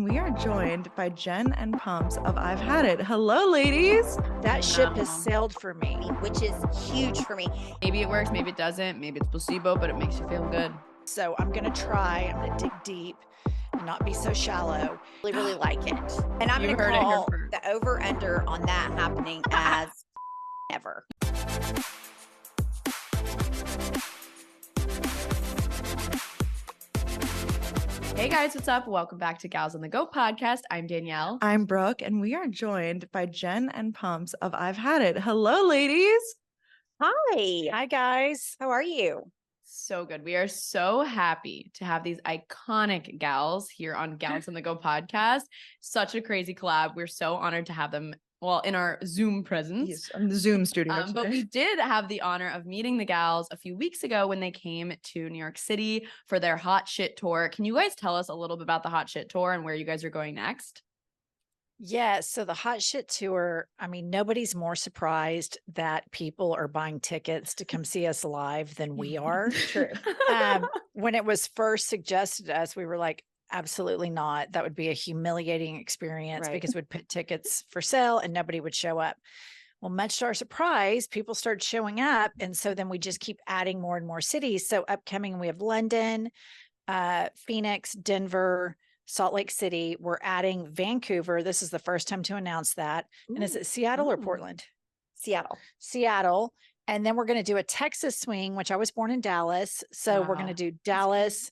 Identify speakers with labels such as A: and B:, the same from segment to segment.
A: We are joined by Jen and Pumps of I've Had It. Hello, ladies.
B: That ship has sailed for me,
C: which is huge for me.
D: Maybe it works, maybe it doesn't, maybe it's placebo, but it makes you feel good.
B: So I'm going to try. I'm going to dig deep and not be so shallow.
C: Really like it. And I'm going to call the over-under on that happening as ever.
D: Hey guys, what's up? Welcome back to Gals on the Go podcast. I'm Danielle.
A: I'm Brooke, and we are joined by Jen and Pumps of I've Had It. Hello, ladies.
C: Hi.
B: Hi, guys.
C: How are you?
D: So good. We are so happy to have these iconic gals here on Gals on the Go podcast. Such a crazy collab. We're so honored to have them. Well, in our Zoom presence.
A: Yes, in the Zoom studio.
D: But we did have the honor of meeting the gals a few weeks ago when they came to New York City for their Hot Shit Tour. Can you guys tell us a little bit about the Hot Shit Tour and where you guys are going next?
B: Yeah, so the Hot Shit Tour, I mean, nobody's more surprised that people are buying tickets to come see us live than we are.
C: True.
B: When it was first suggested to us, we were like, absolutely not. That would be a humiliating experience because we'd put tickets for sale and nobody would show up. Well, much to our surprise, people started showing up. And so then we just keep adding more and more cities. So upcoming, we have London, Phoenix, Denver, Salt Lake City. We're adding Vancouver. This is the first time to announce that. Ooh. And is it Seattle or Portland?
C: Seattle.
B: And then we're going to do a Texas swing, which I was born in Dallas. So we're going to do Dallas,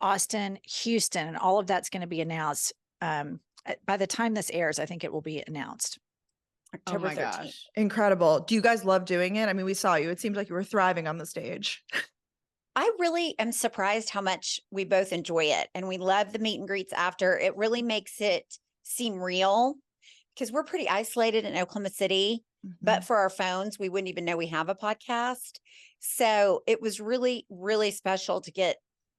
B: Austin, Houston, and all of that's going to be announced. By the time this airs, I think it will be announced.
C: October 13th.
A: Gosh. Incredible. Do you guys love doing it? I mean, we saw you. It seemed like you were thriving on the stage.
C: I really am surprised how much we both enjoy it. And we love the meet and greets after. It really makes it seem real because we're pretty isolated in Oklahoma City. But for our phones, we wouldn't even know we have a podcast. So it was really, really special to get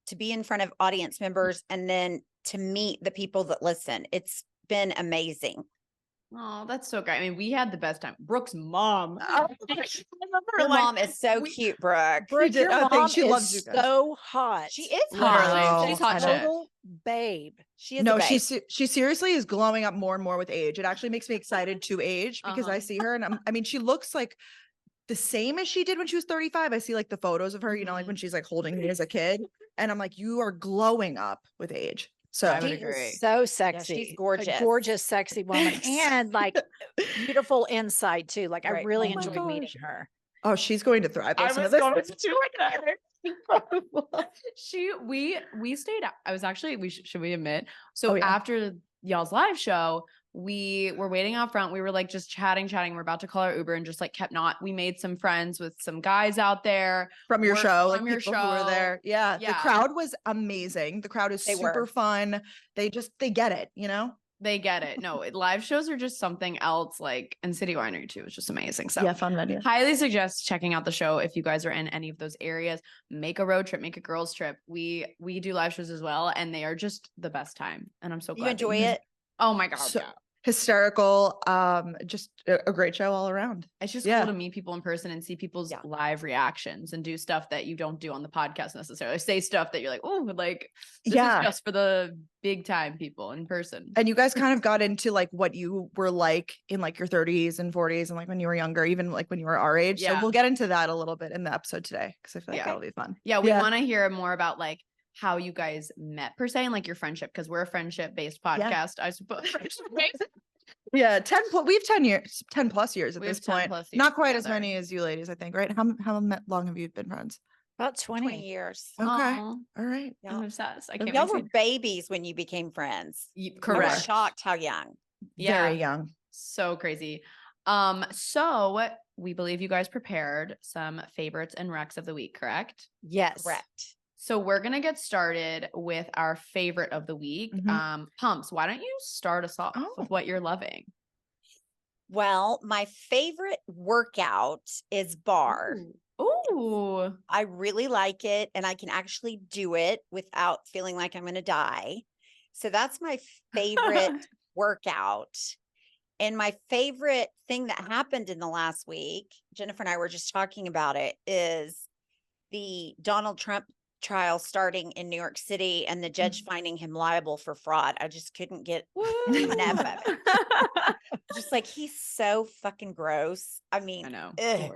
C: to be in front of audience members and then to meet the people that listen. It's been amazing.
D: Oh, that's so great. I mean, we had the best time. Brooke's mom.
C: Your mom is so cute, Brooke.
B: Your mom she loves you guys. So hot.
C: She is hot.
D: Literally. She's hot shit.
B: Total babe.
C: She is a babe.
A: She seriously is glowing up more and more with age. It actually makes me excited to age because I see her and I mean, she looks like the same as she did when she was 35. I see like the photos of her, you know, like when she's like holding me as a kid. And I'm like, you are glowing up with age. So
D: I would agree.
B: So sexy.
C: Yeah, she's gorgeous.
B: A gorgeous, sexy woman. And like beautiful inside too. Like I really enjoyed meeting her.
A: Oh, she's going to thrive.
D: I was going to we stayed out. I was actually, should we admit? So after y'all's live show, we were waiting out front. We were like just chatting. We're about to call our Uber and just like we made some friends with some guys out there
A: from your show,
D: from your show.
A: Who were there. Yeah. The crowd was amazing. The crowd is super fun. They get it, you know?
D: They get it. No, live shows are just something else. Like, and City Winery too is just amazing. So
A: yeah, fun venue.
D: Highly suggest checking out the show if you guys are in any of those areas. Make a road trip, make a girls trip. We do live shows as well, and they are just the best time. And I'm so glad
C: you enjoy it.
D: Oh my god,
A: hysterical, just a great show all around.
D: It's just cool to meet people in person and see people's live reactions and do stuff that you don't do on the podcast necessarily. Say stuff that you're like, oh, like this is just for the big time people in person.
A: And you guys kind of got into like what you were like in like your 30s and 40s and like when you were younger, even like when you were our age. So we'll get into that a little bit in the episode today because I feel like that'll be fun.
D: Yeah, we want to hear more about like how you guys met per se and like your friendship, because we're a friendip based podcast, I suppose.
A: Yeah, 10 plus years at this point. Not quite
D: together.
A: As many as you ladies, I think, right? How long have you been friends?
B: About 20
C: years.
A: Okay. All right.
D: I'm obsessed. I can't
C: Y'all were babies when you became friends.
D: Correct.
C: I was shocked how young.
A: Very young.
D: So crazy. So we believe you guys prepared some favorites and recs of the week, correct?
B: Yes.
C: Correct.
D: So we're going to get started with our favorite of the week. Pumps, why don't you start us off with what you're loving?
C: Well, my favorite workout is bar.
D: Ooh.
C: I really like it, and I can actually do it without feeling like I'm going to die. So that's my favorite workout. And my favorite thing that happened in the last week, Jennifer and I were just talking about it, is the Donald Trump trial starting in New York City and the judge finding him liable for fraud. I just couldn't get enough of it. Just like, he's so fucking gross. I mean,
D: I know.
C: ugh,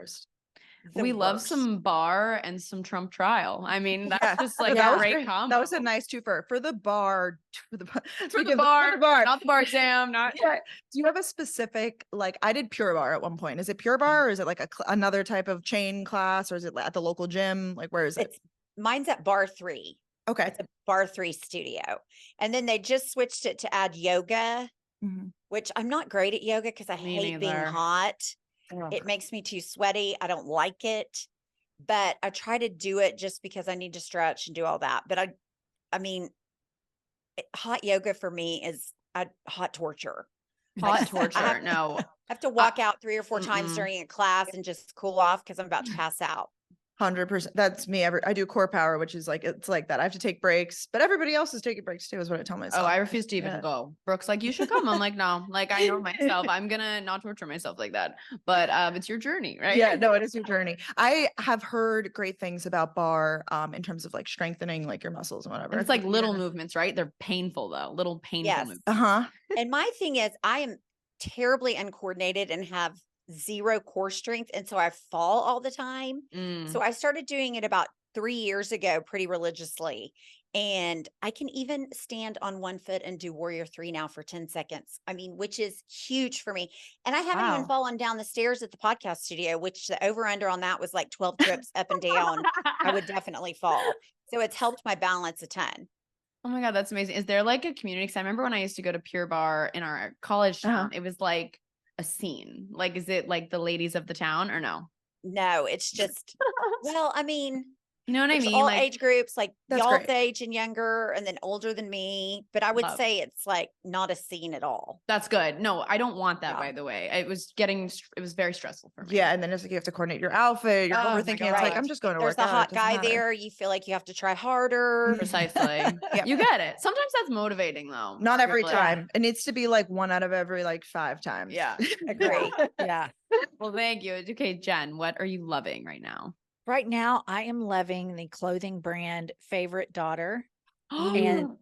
D: We love
C: worst.
D: some Barr and some Trump trial. I mean, that's
A: Yeah.
D: just like
A: That
D: a
A: was
D: great combo.
A: That was a nice twofer for the bar. For the bar,
D: for the bar, not the bar exam, not
A: Yeah. Do you have a specific, like, I did Pure Bar at one point. Is it Pure Bar or is it like another type of chain class, or is it at the local gym? Like, where is it?
C: Mine's at Bar 3.
A: Okay.
C: It's a Bar 3 studio. And then they just switched it to add yoga, which I'm not great at yoga because I hate being hot. It makes me too sweaty. I don't like it. But I try to do it just because I need to stretch and do all that. But I mean, hot yoga for me is hot torture.
D: hot torture. No,
C: I have to walk out 3 or 4 times during a class and just cool off because I'm about to pass out.
A: 100%. That's me. I do core power, which is like, it's like that. I have to take breaks, but everybody else is taking breaks too, is what I tell myself.
D: Oh, I refuse to even go. Brooke's like, you should come. I'm like, no, like, I know myself. I'm gonna not torture myself like that. But it's your journey, right?
A: Yeah, no, it is your journey. I have heard great things about bar in terms of like strengthening like your muscles and whatever.
D: And it's like little movements, right? They're painful though. Little painful movements.
C: And my thing is, I am terribly uncoordinated and have 0 core strength. And so I fall all the time. So I started doing it about 3 years ago, pretty religiously. And I can even stand on 1 foot and do Warrior 3 now for 10 seconds. I mean, which is huge for me. And I haven't even fallen down the stairs at the podcast studio, which the over under on that was like 12 trips up and down. I would definitely fall. So it's helped my balance a ton.
D: Oh my God, that's amazing. Is there like a community? Because I remember when I used to go to Pure Bar in our college town, it was like a scene. Like, is it like the ladies of the town or no?
C: No, it's just, well, I mean,
D: you know what I mean?
C: All
D: like,
C: age groups, like y'all's
A: great.
C: age and younger, and then older than me. But I would say it's like not a scene at all.
D: That's good. No, I don't want that, by the way. It was very stressful for me.
A: Yeah. And then it's like you have to coordinate your outfit. You're overthinking. It's like, I'm just going to
C: There's
A: work
C: the
A: out.
C: hot guy there. You feel like you have to try harder.
D: Precisely. You get it. Sometimes that's motivating though.
A: Not every time. It needs to be like 1 out of every like 5 times.
D: Yeah.
C: Agree.
B: Yeah.
D: Well, thank you. Okay, Jen, what are you loving right now?
B: Right now, I am loving the clothing brand Favorite Daughter. And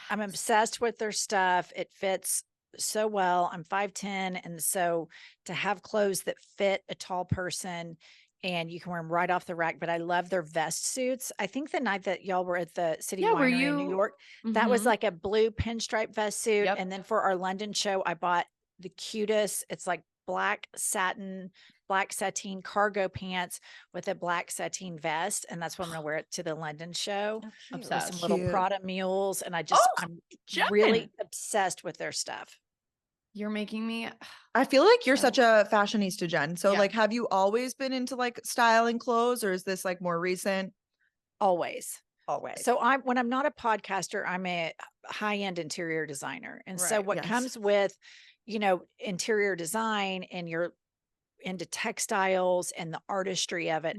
B: I'm obsessed with their stuff. It fits so well. I'm 5'10", and so to have clothes that fit a tall person and you can wear them right off the rack. But I love their vest suits. I think the night that y'all were at the City Winery in New York, that was like a blue pinstripe vest suit. And then for our London show, I bought the cutest. It's like black satin cargo pants with a black sateen vest. And that's what I'm going to wear it to the London show. With some little Prada mules. And I'm really obsessed with their stuff.
D: You're making me.
A: I feel like you're such a fashionista, Jen. So like, have you always been into like styling clothes, or is this like more recent?
B: Always. So when I'm not a podcaster, I'm a high-end interior designer. And so what comes with, interior design, and you're into textiles and the artistry of it.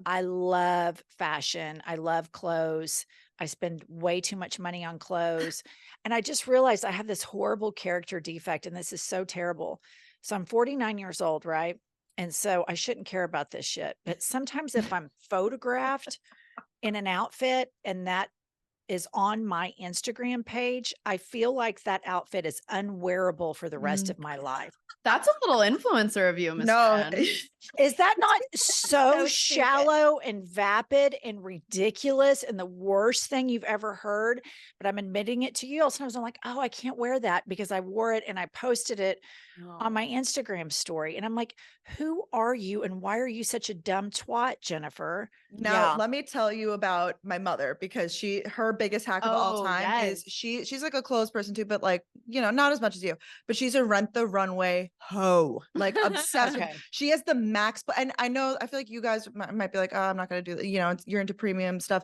B: I love fashion. I love clothes. I spend way too much money on clothes. And I just realized I have this horrible character defect, and this is so terrible. So I'm 49 years old, right? And so I shouldn't care about this shit. But sometimes if I'm photographed in an outfit and that is on my Instagram page, I feel like that outfit is unwearable for the rest of my life.
D: That's a little influencer of you, Miss Jen.
B: Is that not so shallow and vapid and ridiculous and the worst thing you've ever heard? But I'm admitting it to you. Sometimes I'm like, oh, I can't wear that because I wore it and I posted it on my Instagram story. And I'm like, who are you and why are you such a dumb twat, Jennifer?
A: Now, let me tell you about my mother, because her biggest hack of all time is she's like a clothes person too, but like, not as much as you, but she's a Rent the Runway hoe, like obsessed. She has the max, and I feel like you guys might be like, oh, I'm not going to do that. You're into premium stuff.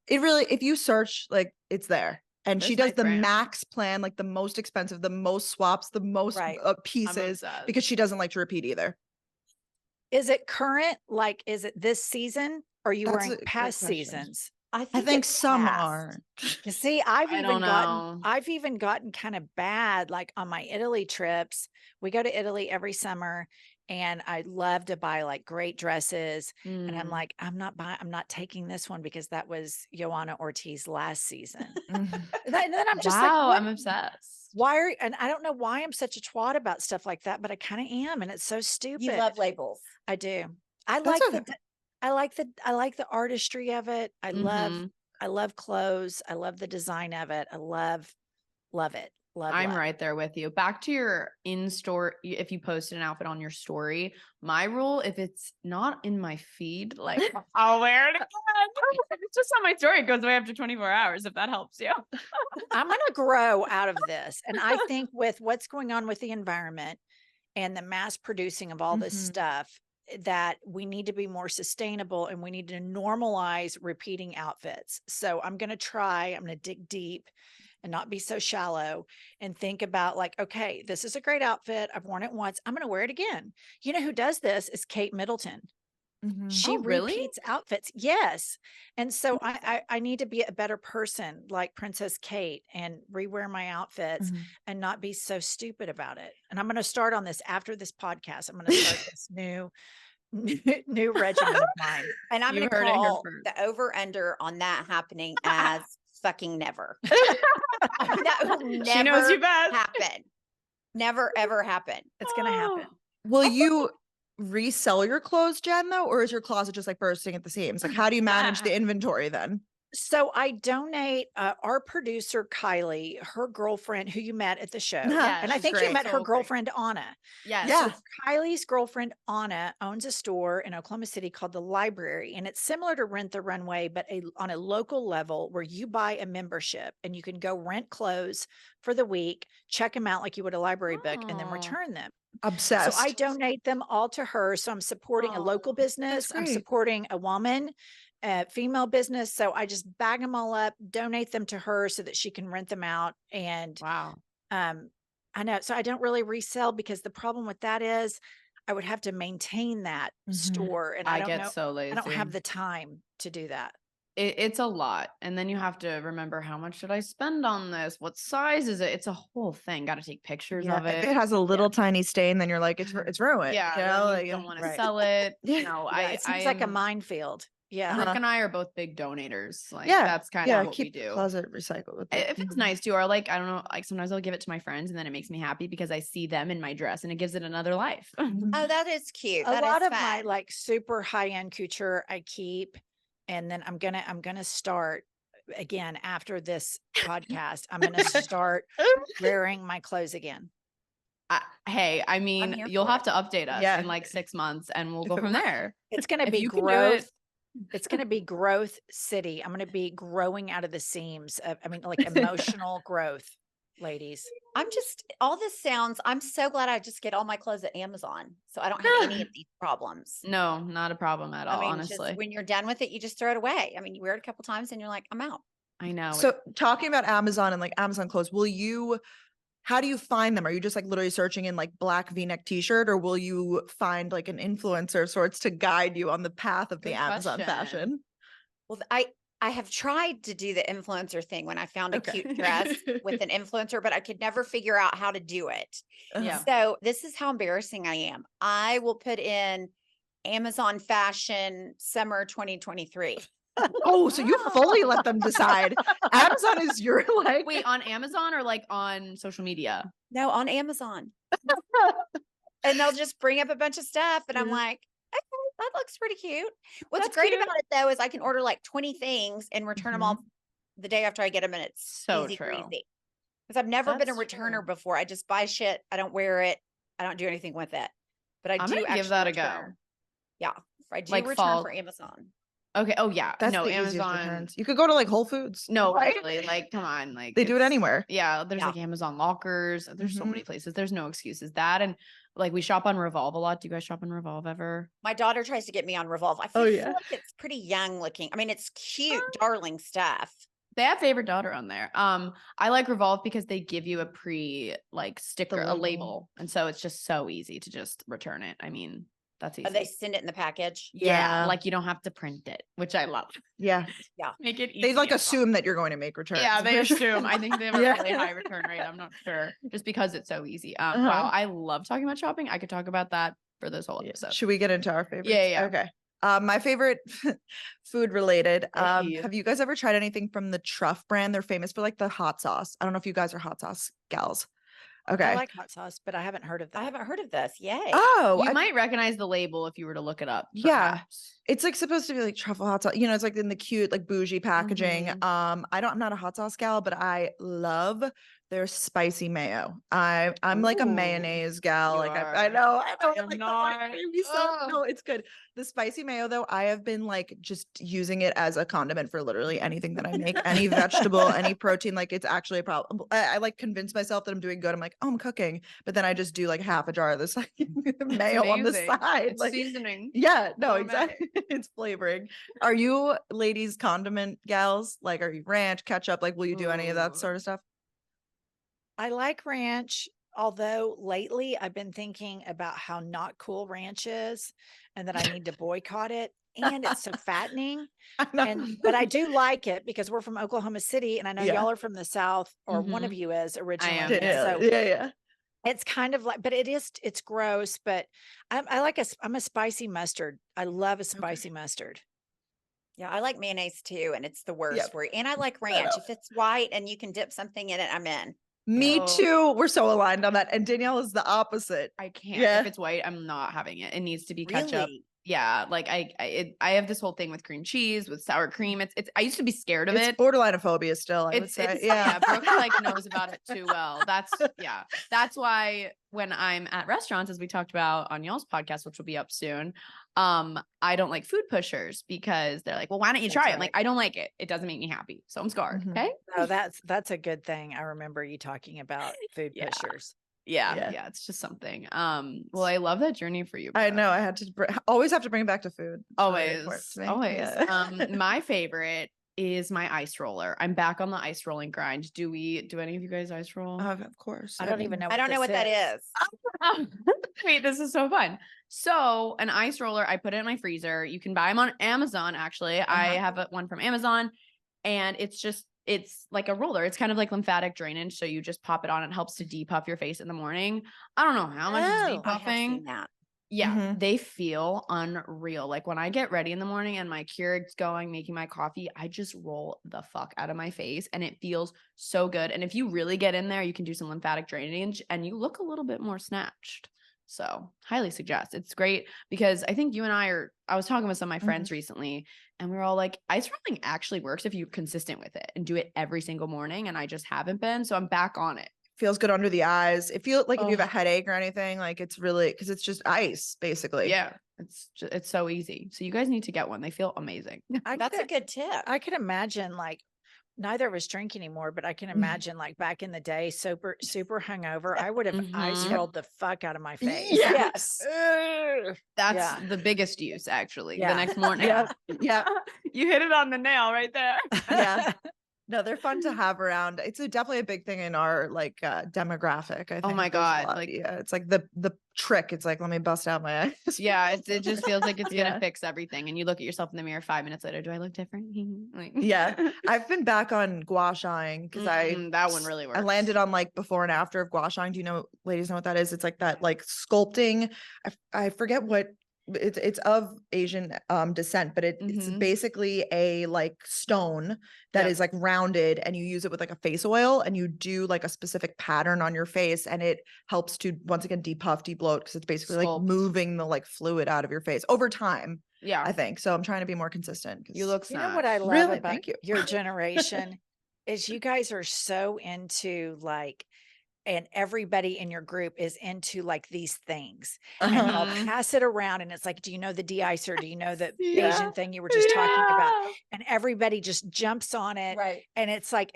A: It really, if you search, like, it's there. And she does the max plan, like the most expensive, the most swaps, the most pieces, because she doesn't like to repeat either.
B: Is it current? Like, is it this season? Or are you wearing past seasons?
C: I
A: I think
C: it's
A: some
C: past.
A: are.
B: You see,
D: I don't know.
B: I've even gotten kind of bad, like on my Italy trips. We go to Italy every summer, and I love to buy like great dresses. And I'm like, I'm not taking this one because that was Joanna Ortiz last season. And then I'm just
D: wow,
B: like,
D: I'm obsessed.
B: and I don't know why I'm such a twat about stuff like that, but I kind of am. And it's so stupid.
C: You love labels.
B: I do. I
A: That's
B: like the artistry of it. I
D: Mhm.
B: love clothes. I love the design of it. I love it.
D: I'm
B: Love.
D: right there with you. Back to your in-store, if you posted an outfit on your story, my rule, if it's not in my feed, like I'll wear it again. If it's just on my story, it goes away after 24 hours, if that helps you.
B: I'm going to grow out of this. And I think with what's going on with the environment and the mass producing of all this stuff, that we need to be more sustainable and we need to normalize repeating outfits. So I'm going to dig deep and not be so shallow and think about like, okay, this is a great outfit. I've worn it once. I'm going to wear it again. You know who does this is Kate Middleton. She
D: Oh, really?
B: repeats outfits. Yes. And so I need to be a better person like Princess Kate and rewear my outfits and not be so stupid about it. And I'm going to start on this after this podcast. I'm going to start this new regimen of mine.
C: And I'm
D: You
C: going to
D: heard it here
C: call
D: first.
C: the over under on that happening as fucking never. That will never
D: She knows you best.
C: happen. Never, ever happen.
B: It's going to happen.
A: Will you resell your clothes, Jen, though? Or is your closet just like bursting at the seams? Like, how do you manage the inventory then?
B: So I donate our producer, Kylie, her girlfriend who you met at the show.
A: Yeah,
B: And I
A: she's
B: think
A: great.
B: you met her
D: So great.
B: girlfriend, Anna.
D: Yes.
A: Yeah.
B: So Kylie's girlfriend, Anna, owns a store in Oklahoma City called The Library. And it's similar to Rent the Runway, but on a local level where you buy a membership and you can go rent clothes for the week, check them out like you would a library book, and then return them.
A: Obsessed.
B: So I donate them all to her. So I'm supporting a local business. I'm
A: great.
B: supporting a woman, a female business. So I just bag them all up, donate them to her so that she can rent them out. And
D: Wow.
B: I know. So I don't really resell because the problem with that is I would have to maintain that store. And I don't
D: get
B: know.
D: so lazy.
B: I don't have the time to do that.
D: It's a lot. And then you have to remember, how much did I spend on this? What size is it? It's a whole thing. Got to take pictures of
A: If
D: it.
A: it has a little tiny stain, then you're like, it's ruined.
D: Yeah.
A: You
D: then
A: know,
D: you
A: like,
D: don't want to
B: Right.
D: sell it.
A: Yeah.
D: No,
B: Yeah, it seems like a minefield. Yeah.
D: Brooke and I are both big donators. Like,
A: yeah,
D: that's kind of what we
A: keep the
D: do.
A: closet recycled with it.
D: It feels nice too. Or like, I don't know, like sometimes I'll give it to my friends and then it makes me happy because I see them in my dress and it gives it another life.
C: Oh, that is cute.
B: A
C: That
B: lot
C: is
B: of my
C: fun.
B: like super high-end couture I keep. And then I'm gonna start again after this podcast. I'm gonna start wearing my clothes again.
D: Hey, I
C: I'm
D: mean,
C: here
D: you'll
C: for
D: have
C: it.
D: to update us
A: Yeah.
D: in like 6 months and we'll
A: If
D: go
A: it
D: from there.
B: It's gonna
D: If
B: be
D: you can do
B: growth.
D: it.
B: It's gonna be growth city. I'm gonna be growing out of the seams. Like emotional growth, ladies.
C: All this sounds, I'm so glad I just get all my clothes at Amazon. So I don't have any of these problems.
D: No, not a problem at all,
C: I mean,
D: honestly.
C: just when you're done with it, you just throw it away. I mean, you wear it a couple times and you're like, I'm out.
D: I know.
A: So talking about Amazon and like Amazon clothes, how do you find them? Are you just like literally searching in like black V-neck t-shirt, or will you find like an influencer of sorts to guide you on the path of the
D: Good
A: Amazon
D: question.
A: fashion?
C: Well, I have tried to do the influencer thing when I found a cute dress with an influencer, but I could never figure out how to do it.
D: Yeah.
C: So this is how embarrassing I am. I will put in Amazon fashion summer 2023.
A: Oh, so you fully let them decide. Amazon is your like.
D: Wait, on Amazon or like on social media?
C: No, on Amazon. And they'll just bring up a bunch of stuff. And I'm like, okay, that looks pretty cute. What's
D: That's
C: great
D: cute.
C: about it though, is I can order like 20 things and return them all the day after I get them. And it's
D: So
C: easy
D: true.
C: breezy. Because I've never been a
D: That's
C: returner
D: true.
C: before. I just buy shit. I don't wear it. I don't do anything with it. But I
D: I'm
C: do
D: gonna give
C: actually
D: that a go.
C: return. Yeah. I do
D: Like
C: return
D: fall.
C: for Amazon.
D: Okay. Oh yeah.
A: That's
D: no,
A: the easiest
D: Amazon.
A: returns. You could go to like Whole Foods.
D: No,
A: Right?
D: really. Like, come on. Like
A: They do it
D: it's-
A: anywhere.
D: Yeah. There's
C: Yeah.
D: like Amazon lockers. There's so
A: Mhm.
D: many places. There's no excuses. That and like we shop on Revolve a lot. Do you guys shop on Revolve ever?
C: My daughter tries to get me on Revolve. I
A: Oh,
C: feel
A: yeah.
C: like it's pretty young looking. I mean, it's cute, darling stuff.
D: They have favorite daughter on there. I like Revolve because they give you a sticker, a
A: label.
D: label. And so it's just so easy to just return it. I mean, That's
C: Oh, they
D: easy.
C: send it in the package.
D: Yeah, like you don't have to print it, which I love.
A: Yeah.
D: Make it easy.
A: They like
D: as
A: assume that you're going to make returns.
D: Yeah, they
A: for sure.
D: assume. I think they have a
A: Yeah.
D: really high return rate. I'm not sure, just because it's so easy. Wow,
A: Uh-huh.
D: I love talking about shopping. I could talk about that for this whole
A: Yeah.
D: episode.
A: Should we get into our favorites?
D: Yeah.
A: Okay. My favorite food related.
D: Hey.
A: Have you guys ever tried anything from the Truff brand? They're famous for like the hot sauce. I don't know if you guys are hot sauce gals. Okay.
B: I like hot sauce, but I haven't heard of that.
C: I haven't heard of this. Yay.
A: Oh,
D: You
A: I-
D: might recognize the label if you were to look it up.
A: Yeah.
D: perhaps.
A: It's like supposed to be like truffle hot sauce. You know, it's like in the cute, like bougie packaging.
D: Mhm.
A: I'm not a hot sauce gal, but I love their spicy mayo. I'm like a
D: Ooh,
A: mayonnaise gal.
D: you
A: Like
D: are.
A: I know.
D: I am
A: like the
D: not.
A: white creamy stuff.
D: Ugh.
A: No, it's good. The spicy mayo though, I have been like just using it as a condiment for literally anything that I make, any vegetable, any protein. Like it's actually a problem. I like convince myself that I'm doing good. I'm like, oh, I'm cooking, but then I just do like half a jar of this like, mayo on the
D: amazing.
A: side.
D: It's
A: like
D: seasoning.
A: yeah, no,
D: So
A: exactly. It's flavoring. Are you ladies condiment gals? Like, are you ranch, ketchup? Like, will you do any of that
D: Ooh.
A: sort of stuff?
B: I like ranch, although lately I've been thinking about how not cool ranch is and that I need to boycott it. And it's so fattening.
A: I know.
B: But I do like it because we're from Oklahoma City and I know
A: Yeah.
B: y'all are from the South, or one of
D: Mhm.
B: you is originally.
D: am,
B: and
A: yeah,
B: So
A: yeah.
B: it's kind of like, but it's gross, but I'm a spicy mustard. I love a spicy mustard.
C: Yeah, I like mayonnaise too, and it's the worst
A: Yep.
C: for you. And I like
A: I
C: ranch.
A: know.
C: If it's white and you can dip something in it, I'm in.
A: Me
D: Oh.
A: too. We're so aligned on that. And Danielle is the opposite.
D: I can't.
A: Yeah.
D: If it's white, I'm not having it. It needs to be ketchup.
C: Really?
D: Yeah, like I have this whole thing with cream cheese, with sour cream. It's I used to be scared of
A: It's
D: it.
A: borderline phobia still, I would
D: It's
A: say.
D: yeah. Brooke like knows about it too well. That's why when I'm at restaurants, as we talked about on y'all's podcast, which will be up soon, I don't like food pushers because they're like, well, why don't you
C: That's
D: try it? I'm
C: right.
D: like, I don't like it. It doesn't make me happy, so I'm scarred.
A: Mhm.
D: Okay.
B: No, that's a good thing. I remember you talking about food
D: Yeah.
B: pushers.
A: Yeah.
D: Yeah, it's just something. Well, I love that journey for you.
A: I
D: Brooke.
A: know. I had to always have to bring it back to food. It's really
D: Always,
A: important to me.
D: always.
A: Yeah.
D: My favorite is my ice roller. I'm back on the ice rolling grind. Do any of you guys ice roll?
A: Of course.
B: I don't even know.
C: I don't know what that is.
D: Wait, this is so fun. So an ice roller, I put it in my freezer. You can buy them on Amazon. Actually, I have one from Amazon, and it's like a roller. It's kind of like lymphatic drainage. So you just pop it on. It helps to depuff your face in the morning. I don't know how much
B: Oh,
D: it's
C: I have
D: depuffing.
C: seen that.
D: Yeah,
A: Mhm.
D: they feel unreal. Like when I get ready in the morning and my Keurig's going, making my coffee, I just roll the fuck out of my face and it feels so good. And if you really get in there, you can do some lymphatic drainage and you look a little bit more snatched. So highly suggest. It's great because I think you and I was talking with some of my friends recently and we were all like, ice rolling actually works if you're consistent with it and do it every single morning. And I just haven't been. So I'm back on it.
A: Feels good under the eyes. It feels like if you have a
D: Oh.
A: headache or anything, like it's really because it's just ice, basically.
D: Yeah. It's so easy. So you guys need to get one. They feel amazing.
C: That's a good tip.
B: I could imagine like neither of us drink anymore, but I can imagine like back in the day, super hungover, I would have ice
D: Mhm.
B: rolled the fuck out of my face.
A: Yes.
D: That's
B: Yeah.
D: the biggest use, actually.
B: Yeah.
D: The next morning.
A: Yeah. Yeah.
D: You hit it on the nail right there.
A: Yeah. No, they're fun to have around. It's definitely a big thing in our like demographic. I think.
D: Oh my
A: There's a
D: God,
A: lot-
D: like-
A: yeah, it's like the trick. It's like let me bust out my eyes.
D: Yeah, it just feels like it's
A: Yeah.
D: gonna fix everything. And you look at yourself in the mirror 5 minutes later. Do I look different? Like,
A: Yeah. I've been back on gua shaing because
D: that one really works.
A: I landed on like before and after of gua shaing. Do you know, ladies, know what that is? It's like that like sculpting. I forget what it's of Asian descent, but it's
D: Mhm.
A: basically a like stone that is
D: Yep.
A: like rounded and you use it with like a face oil and you do like a specific pattern on your face and it helps to once again depuff, debloat because it's basically
D: Sculpt.
A: like moving the like fluid out of your face over time.
D: Yeah,
A: I think so. I'm trying to be more consistent. 'cause-
D: you look.
B: You know what I
D: snatched.
B: love
A: Really?
B: about
A: Thank you.
B: your generation is you guys are so into like, and everybody in your group is into like these things. And y'all
D: Mhm.
B: pass it around and it's like, do you know the de-icer? Do you know the
A: Yeah.
B: Asian thing you were just talking about?
D: Yeah.
B: And everybody just jumps on it.
C: Right.
B: And it's like,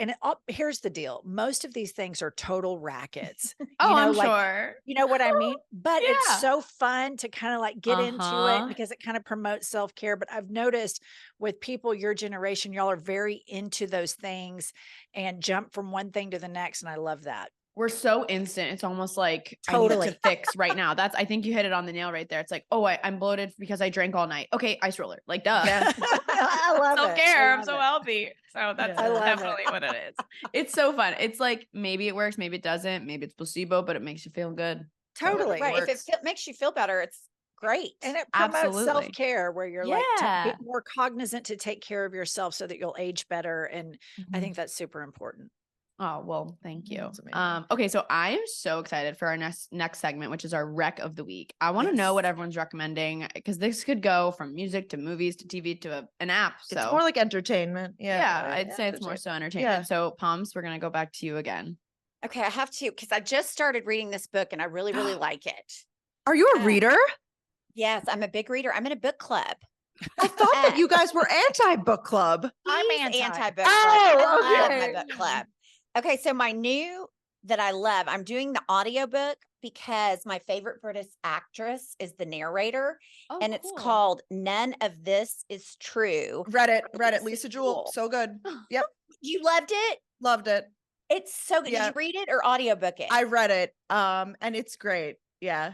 B: here's the deal. Most of these things are total rackets.
D: Oh,
B: You know,
D: I'm
B: like,
D: sure.
B: you know what I mean? But
D: Yeah.
B: it's so fun to kind of like get into
D: Uh-huh.
B: it because it kind of promotes self-care. But I've noticed with people your generation, y'all are very into those things and jump from one thing to the next. And I love that.
D: we're so instant. It's almost like I
B: Totally.
D: need to fix right now. I think you hit it on the nail right there. It's like, oh, I'm bloated because I drank all night. Okay, ice roller. Like, duh.
A: Yeah.
B: I love it.
D: Self-care.
B: I
D: I'm
B: love
D: so
B: it.
D: healthy. So that's
B: I love
D: definitely what it is. It's so fun. It's like, maybe it works, maybe it doesn't. Maybe it's placebo, but it makes you feel good. So
B: Totally.
C: Right. If it
D: works.
C: makes you feel better, it's great.
B: And it promotes
D: Absolutely.
B: self-care where you're like
D: Yeah.
B: be more cognizant to take care of yourself so that you'll age better. And I
A: Mhm.
B: think that's super important.
D: Oh, well, thank you.
A: That's amazing.
D: Okay, so I am so excited for our next segment, which is our rec of the week. I want to know what
C: Yes.
D: everyone's recommending because this could go from music to movies to TV to an app. So
A: It's more like entertainment.
D: yeah,
A: Yeah.
D: I'd say it's more so entertainment.
A: Yeah.
D: So Poms, we're gonna go back to you again.
C: Okay, I have to because I just started reading this book and I really, really like it.
A: Are you a
C: Uh,
A: reader?
C: Yes, I'm a big reader. I'm in a book club.
A: I thought that you guys were anti-book club.
B: I'm
C: He's
B: anti.
C: anti-book
A: Oh,
C: club. I love
A: okay.
C: my book club. Okay, so my new that I love, I'm doing the audiobook because my favorite British actress is the narrator,
D: Oh,
C: and it's called None of This Is True.
A: Read it.
C: Lisa
A: Lisa Jewell.
C: Jewell.
A: So good. Yep.
C: You loved it?
A: Loved it.
C: It's so good.
A: Yeah.
C: Did you read it or audiobook it?
A: I read it. And it's great. Yeah.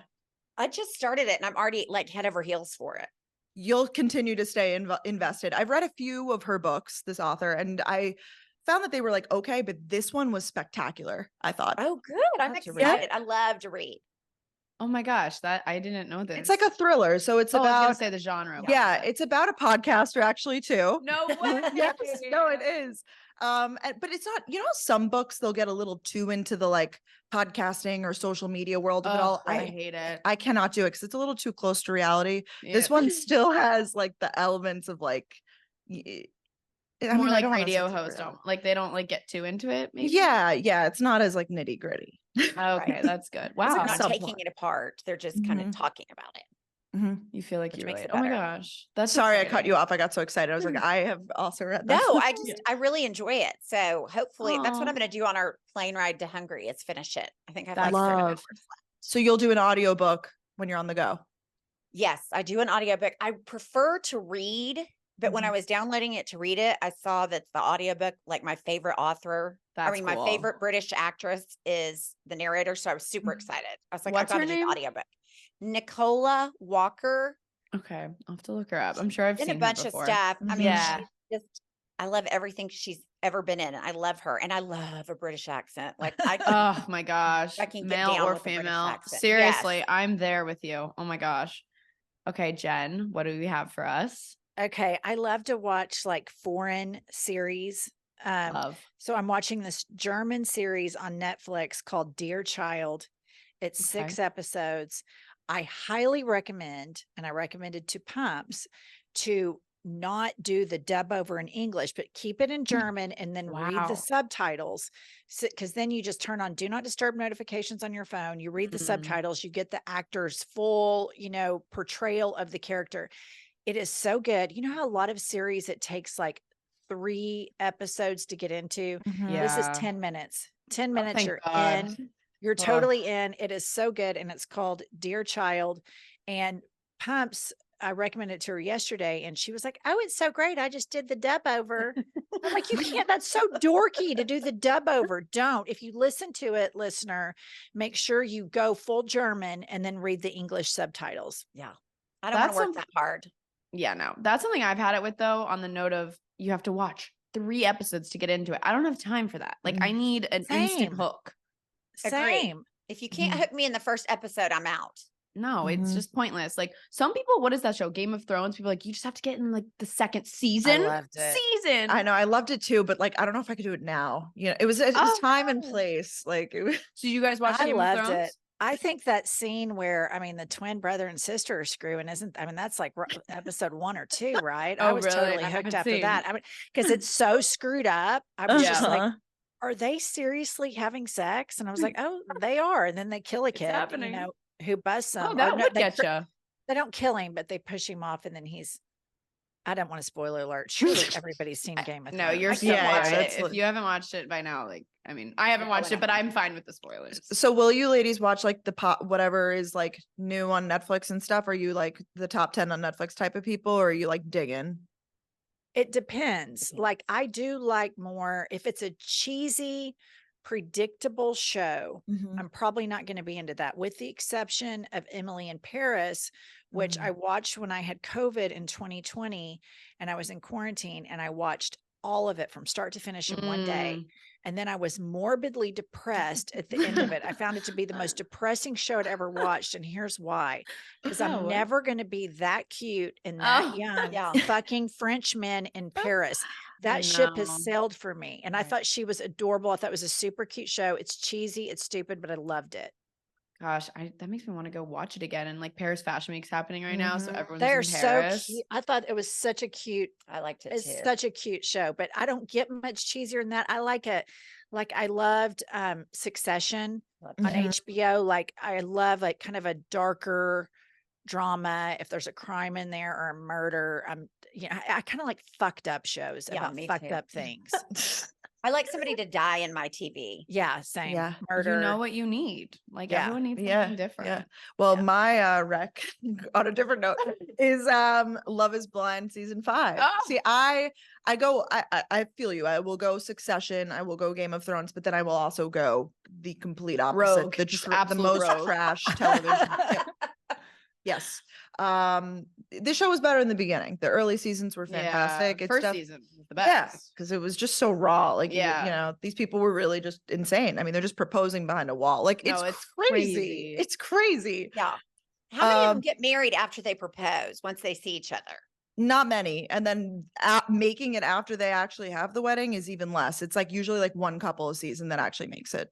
C: I just started it and I'm already like head over heels for it.
A: You'll continue to stay invested. I've read a few of her books, this author, and I found that they were like, okay, but this one was spectacular, I thought.
C: Oh, good. I'm
A: Have to read
C: excited.
A: it.
C: I love to read.
D: Oh my gosh, that I didn't know this.
A: It's like a thriller. So it's
D: I was gonna
A: about,
D: say the genre. was
A: yeah,
D: that.
A: it's about a podcaster actually too.
D: No way.
A: Yes, no, it is. But it's not, some books they'll get a little too into the like podcasting or social media world of it all.
D: I hate it.
A: I cannot do it because it's a little too close to reality. This
D: Yeah.
A: one still has like the elements of like,
D: More like
A: don't wanna
D: radio
A: say
D: hosts
A: super-
D: don't like they don't like get too into it. Maybe?
A: Yeah, it's not as like nitty gritty.
D: Okay, that's good.
C: They're
D: Wow.
C: not
A: subplot.
C: taking it apart. They're just kind of
A: Mhm.
C: talking about it.
D: You feel like
C: Which
D: you
C: makes
D: relate.
C: it
D: Oh my
C: better.
D: gosh. That's
A: Sorry, I cut
D: exciting.
A: you off. I got so excited. I was like, I have also read that.
C: No, I really enjoy it. So hopefully that's what
D: Aw.
C: I'm going to do on our plane ride to Hungary is finish it. I think I have
D: That's
C: like 7
A: love.
C: hours left.
A: So you'll do an audiobook when you're on the go.
C: Yes, I do an audiobook. I prefer to read, but when I was downloading it to read it, I saw that the audiobook, like my favorite author,
D: That's
C: my
D: cool.
C: favorite British actress is the narrator. So I was super
A: Mhm.
C: excited. I was like,
D: What's
C: I've got
D: her
C: to do
D: name?
C: the audiobook. Nicola Walker
D: Okay, I'll have to look her up. I'm sure I've
C: in
D: seen
C: a bunch
D: her
C: of
D: before.
C: stuff. I mean,
D: Yeah.
C: she's just, I love everything she's ever been in. I love her. And I love a British accent. Like I
D: Oh my gosh.
C: I can get
D: Male
C: down
D: or
C: with the British
D: female.
C: accent.
D: Seriously,
C: Yes.
D: I'm there with you. Oh my gosh. Okay, Jen, what do we have for us?
B: Okay. I love to watch like foreign series.
D: Love.
B: So I'm watching this German series on Netflix called Dear Child. It's
D: Okay.
B: 6 episodes. I highly recommend, and I recommended to Pumps to not do the dub over in English, but keep it in German and then read
D: Wow.
B: the subtitles. Because then you just turn on do not disturb notifications on your phone. You read the
D: Mhm.
B: subtitles, you get the actor's full, portrayal of the character. It is so good. You know how a lot of series it takes like 3 episodes to get into? This is
D: Yeah.
B: 10 minutes. 10 minutes,
D: thank
B: you're
D: God.
B: in. You're
D: Ugh.
B: totally in. It is so good. And it's called Dear Child. And Pumps, I recommended it to her yesterday. And she was like, oh, it's so great. I just did the dub over. I'm like, you can't. That's so dorky to do the dub over. Don't. If you listen to it, listener, make sure you go full German and then read the English subtitles.
C: Yeah. I don't want
D: That's
C: to work that hard.
D: Yeah, no. That's something I've had it with though, on the note of you have to watch 3 episodes to get into it. I don't have time for that. Like I need an instant
B: Same.
D: hook.
C: Agreed.
B: Same.
C: If you can't
A: Mhm.
C: hook me in the first episode, I'm out.
D: No, it's
A: Mhm.
D: just pointless. Like some people, what is that show? Game of Thrones. People are like, you just have to get in like the second season.
B: loved it.
D: Season.
A: I know I loved it too, but like I don't know if I could do it now. It was
D: Oh,
A: time and
D: no.
A: place. Like it was,
D: So you guys watch
B: I
D: Game of
B: loved
D: Thrones?
B: it. I think that scene where, the twin brother and sister are screwing that's like episode 1 or 2, right? I
D: Oh,
B: was
D: really?
B: totally
D: I
B: hooked
D: haven't
B: after
D: seen.
B: that. Because it's so screwed up. I was just like,
A: Uh-huh.
B: are they seriously having sex? And I was like, oh, they are. And then they kill a
D: It's
B: kid,
D: happening.
B: who busts them.
D: Oh,
B: Or
D: that
B: no,
D: would
B: they
D: get you.
B: They don't kill him, but they push him off, and then I don't want to spoiler alert. Surely everybody's seen Game of
D: No,
B: Thrones.
D: you're
C: I
D: still
C: can't
D: watch
C: watch
D: it.
A: it.
D: If you haven't watched it by now, like I haven't watched it, but I'm fine with the spoilers.
A: So will you ladies watch like the whatever is like new on Netflix and stuff? Are you like the top 10 on Netflix type of people, or are you like digging?
B: It depends. Like I do like more if it's a cheesy predictable show,
A: Mhm.
B: I'm probably not going to be into that, with the exception of Emily in Paris, which I watched when I had COVID in 2020 and I was in quarantine, and I watched all of it from start to finish in one day. And then I was morbidly depressed at the end of it. I found it to be the most depressing show I'd ever watched. And here's why. Because I'm never going to be that cute and that young fucking Frenchman in Paris. That ship has sailed for me. And I thought she was adorable. I thought it was a super cute show. It's cheesy, it's stupid, but I loved it.
D: Gosh, that makes me want to go watch it again. And like Paris Fashion Week's happening right now, so everyone's
B: They're
D: in Paris.
B: so cute. I thought it was such a cute.
C: I liked it
B: It's
C: too.
B: such a cute show, but I don't get much cheesier than that. I like it. Like I loved Succession on HBO. Like I love like kind of a darker drama. If there's a crime in there or a murder, I kind of like fucked up shows about fucked up things.
C: I like somebody to die in my TV.
B: Yeah, same.
A: Yeah.
B: Murder.
D: You know what you need. Like everyone needs something different.
A: Yeah. Well, my rec on a different note is Love is Blind season 5.
D: Oh.
A: See, I feel you. I will go Succession, I will go Game of Thrones, but then I will also go the complete opposite.
D: Rogue,
A: The most
D: rogue.
A: trash television. Yes. This show was better in the beginning. The early seasons were fantastic.
D: Yeah,
A: It's
D: first season was the best.
A: Yeah, because it was just so raw. Like, you
D: Yeah.
A: know, these people were really just insane. I mean, they're just proposing behind a wall. Like,
D: No,
A: it's
D: it's
A: crazy.
D: crazy.
A: It's crazy.
C: Yeah. How many of them get married after they propose once they see each other?
A: Not many. And then making it after they actually have the wedding is even less. It's like usually like one couple a season that actually makes it.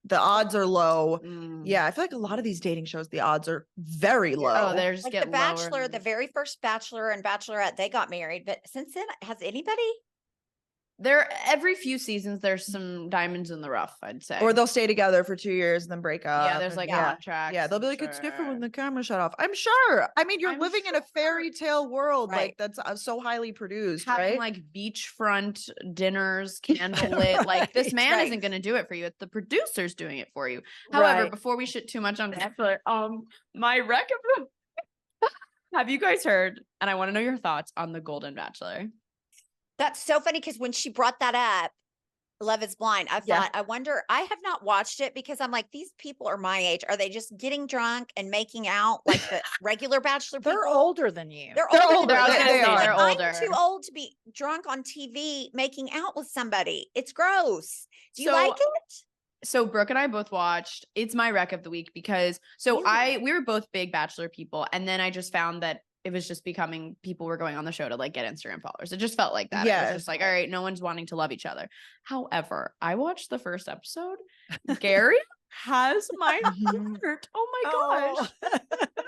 A: The odds are low. Yeah, I feel like a lot of these dating shows, the odds are very low.
D: Oh, they're just
C: Like
D: get
C: The Bachelor,
D: lower.
C: the very first Bachelor and Bachelorette, they got married. But since then, has anybody?
D: There every few seasons there's some diamonds in the rough, I'd say.
A: Or they'll stay together for 2 years and then break up.
D: yeah, there's
A: and
D: like
A: yeah.
D: contracts.
A: Yeah, they'll be
D: I'm
A: like, it's different when
D: sure.
A: the camera shut off. I'm sure. I mean, you're
D: I'm
A: living in a fairy tale world,
C: Right.
A: like that's so highly produced,
D: having
A: right?
D: like beachfront dinners, candlelit. Like this man
C: right.
D: isn't going to do it for you. It's the producer's doing it for you. However,
B: Right.
D: before we shit too much on Bachelor, my recommend. Have you guys heard? And I want to know your thoughts on the Golden Bachelor.
C: That's so funny because when she brought that up, Love is Blind, I
A: Yeah.
C: thought, I wonder, I have not watched it because I'm like, these people are my age. Are they just getting drunk and making out like the regular Bachelor people?
B: They're older than you.
C: They're
A: They're
C: older.
A: older.
C: than
D: I was
C: me.
D: gonna
A: They
D: say
A: are.
D: they're
C: I'm
D: older.
C: too old to be drunk on TV making out with somebody. It's gross. Do you
D: So-
C: like it?
D: So Brooke and I both watched. It's my rec of the week because we were both big Bachelor people, and then I just found that it was just becoming people were going on the show to like get Instagram followers. It just felt like that. It
A: Yeah.
D: was just like, all right, no one's wanting to love each other. However, I watched the first episode. Gary has my heart. Oh my gosh.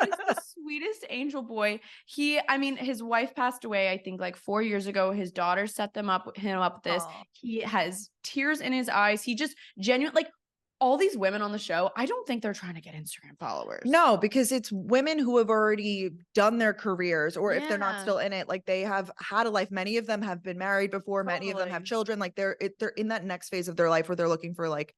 D: He's the sweetest angel boy. His wife passed away, I think like 4 years ago. His daughter set him up with this.
B: Aw.
D: He has tears in his eyes. He just genuinely like all these women on the show. I don't think they're trying to get Instagram followers.
A: No, because it's women who have already done their careers, or if they're not
D: Yeah.
A: still in it, like they have had a life. Many of them have been married before. Many of them have
D: Totally.
A: children. Like they're in that next phase of their life where they're looking for like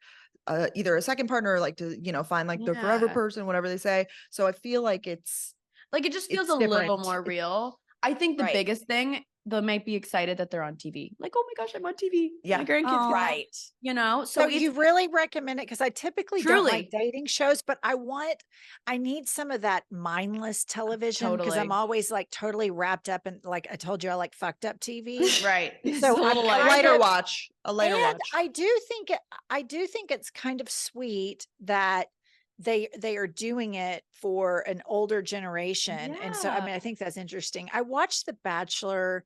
A: either a second partner or like to, you know, find like their forever
D: Yeah.
A: person, whatever they say. So I feel like it's
D: Like it just feels
A: It's
D: a little
A: different.
D: more real. I think the
C: Right.
D: biggest thing, they might be excited that they're on TV. Like, oh my gosh, I'm on TV.
A: Yeah.
D: My grandkids,
B: Aw.
D: can watch,
C: Right.
D: you know?
B: So
D: it's-
B: you really recommend it? Because I typically don't like
D: Truly.
B: dating shows, but I need some of that mindless television because I'm
D: Totally.
B: always like totally wrapped up in, like I told you, I like fucked up TV.
D: right. It's
B: So
D: a little
B: I'm
D: like
A: a
B: kind
A: lighter
B: of-
A: watch. A lighter
B: And
A: watch.
B: I do think it's kind of sweet that they are doing it for an older generation. And so I mean, I think that's interesting. I watched The Bachelor.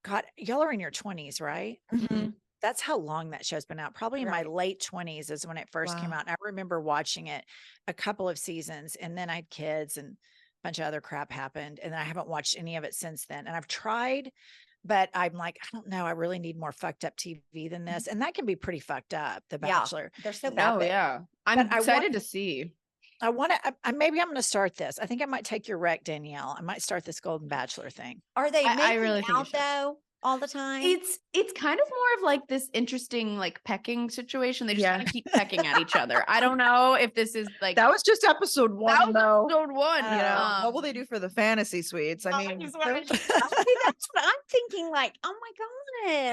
B: God, y'all are in your 20s, right?
A: Mhm.
B: That's how long that show's been out. Probably in my
C: Right.
B: late 20s is when it first came
A: Wow.
B: out. And I remember watching it a couple of seasons, and then I had kids and a bunch of other crap happened. And I haven't watched any of it since then. And I've tried, but I'm like, I don't know. I really need more fucked up TV than this. And that can be pretty fucked up, The
C: Yeah.
B: Bachelor.
C: They're so
D: Oh,
C: bad.
D: yeah. I'm
B: But I
D: excited
B: want-
D: to see.
B: I want to, maybe I'm going to start this. I think I might take your rec, Danielle. I might start this Golden Bachelor thing.
C: Are they
D: I
C: making
D: really think you
C: out
D: should.
C: though all the time?
D: It's kind of more of like this interesting like pecking situation. They just
A: Yeah.
D: kind of keep pecking at each other. I don't know if this is like
A: That was just episode one,
D: that was
A: though.
D: episode one.
A: You know, what will
D: Um,
A: they do for the fantasy suites? I mean,
C: See, that's what I'm thinking. Like, oh my god,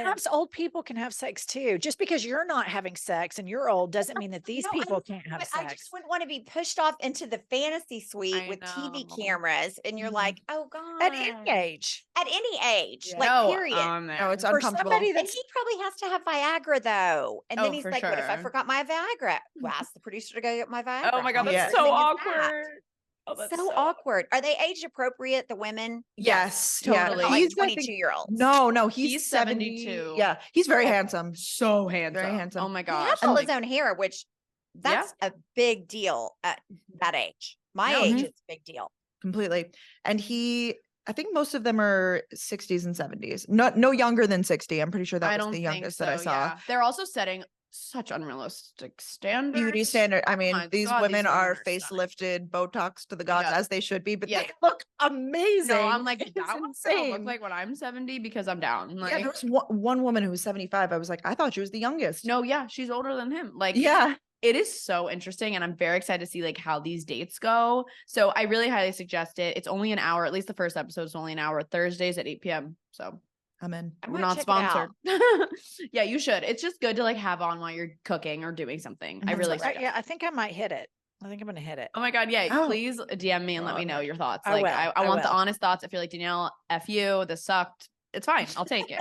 B: Perhaps old people can have sex too. Just because you're not having sex and you're old doesn't mean that these
C: No, I
B: people
C: know,
B: can't have
C: but I
B: sex.
C: just wouldn't want to be pushed off into the fantasy suite
D: I
C: with TV
D: know.
C: cameras, and you're
A: Mhm.
C: like, oh god,
B: At any age.
C: At any age,
A: Yeah.
C: like
D: no,
C: period.
A: no, it's
B: For
A: uncomfortable.
B: somebody
C: And
B: that's
C: he probably has to have Viagra though. And then
D: Oh,
C: he's
D: for
C: like, what if I
D: sure.
C: forgot my Viagra? Well, ask the producer to go get my Viagra.
D: Oh my god,
C: How
A: Yeah.
D: that's so
C: embarrassing is that?
D: awkward. Oh, that's
C: So awkward. Are they age appropriate, the women?
A: Yes,
D: totally.
A: yeah.
C: They're not like
A: He's, I think-
C: 22-year-olds.
A: No, he's
D: He's
A: 72.
D: 72.
A: Yeah, he's very
C: Okay.
A: handsome.
D: so handsome.
A: handsome.
D: Oh my
C: He
D: gosh.
C: has all
D: like-
C: his own hair, which that's a big deal at that age. My
D: No,
C: age
A: mhm.
C: is a big deal.
A: Completely. And I think most of them are 60s and 70s. No younger than 60. I'm pretty sure that
D: I
A: was
D: don't
A: the
D: think
A: youngest that I
D: so,
A: saw.
D: yeah. They're also setting such unrealistic standards.
A: Beauty standard. I mean,
D: my
A: these
D: God,
A: women are
D: stunning.
A: facelifted, Botox to the gods
D: Yeah.
A: as they should be, but
D: Yeah.
A: they look amazing.
D: No, I'm like,
A: It's
D: that one's gonna look
A: insane.
D: like when I'm 70 because I'm down.
A: Yeah,
D: Like,
A: there was one woman who was 75. I was like, I thought she was the youngest.
D: no, yeah, she's older than him. Like,
A: Yeah.
D: it is so interesting, and I'm very excited to see like how these dates go. So I really highly suggest it. It's only an hour. At least the first episode is only an hour. Thursdays at 8 p.m. So
A: I'm in.
C: I
D: we're
C: might
D: not
C: check it out.
D: sponsored. Yeah, you should. It's just good to like have on while you're cooking or doing something. I
A: Mhm.
D: really
B: Right,
D: suggest.
B: yeah, I think I might hit it. I think I'm gonna hit it.
D: Oh my God. Yeah.
A: Oh.
D: Please DM me and let me know your thoughts.
B: I
D: Like,
B: will.
D: I
B: I
D: want the
B: will.
D: honest thoughts. If you're like, Danielle, F you, this sucked. It's fine. I'll take it.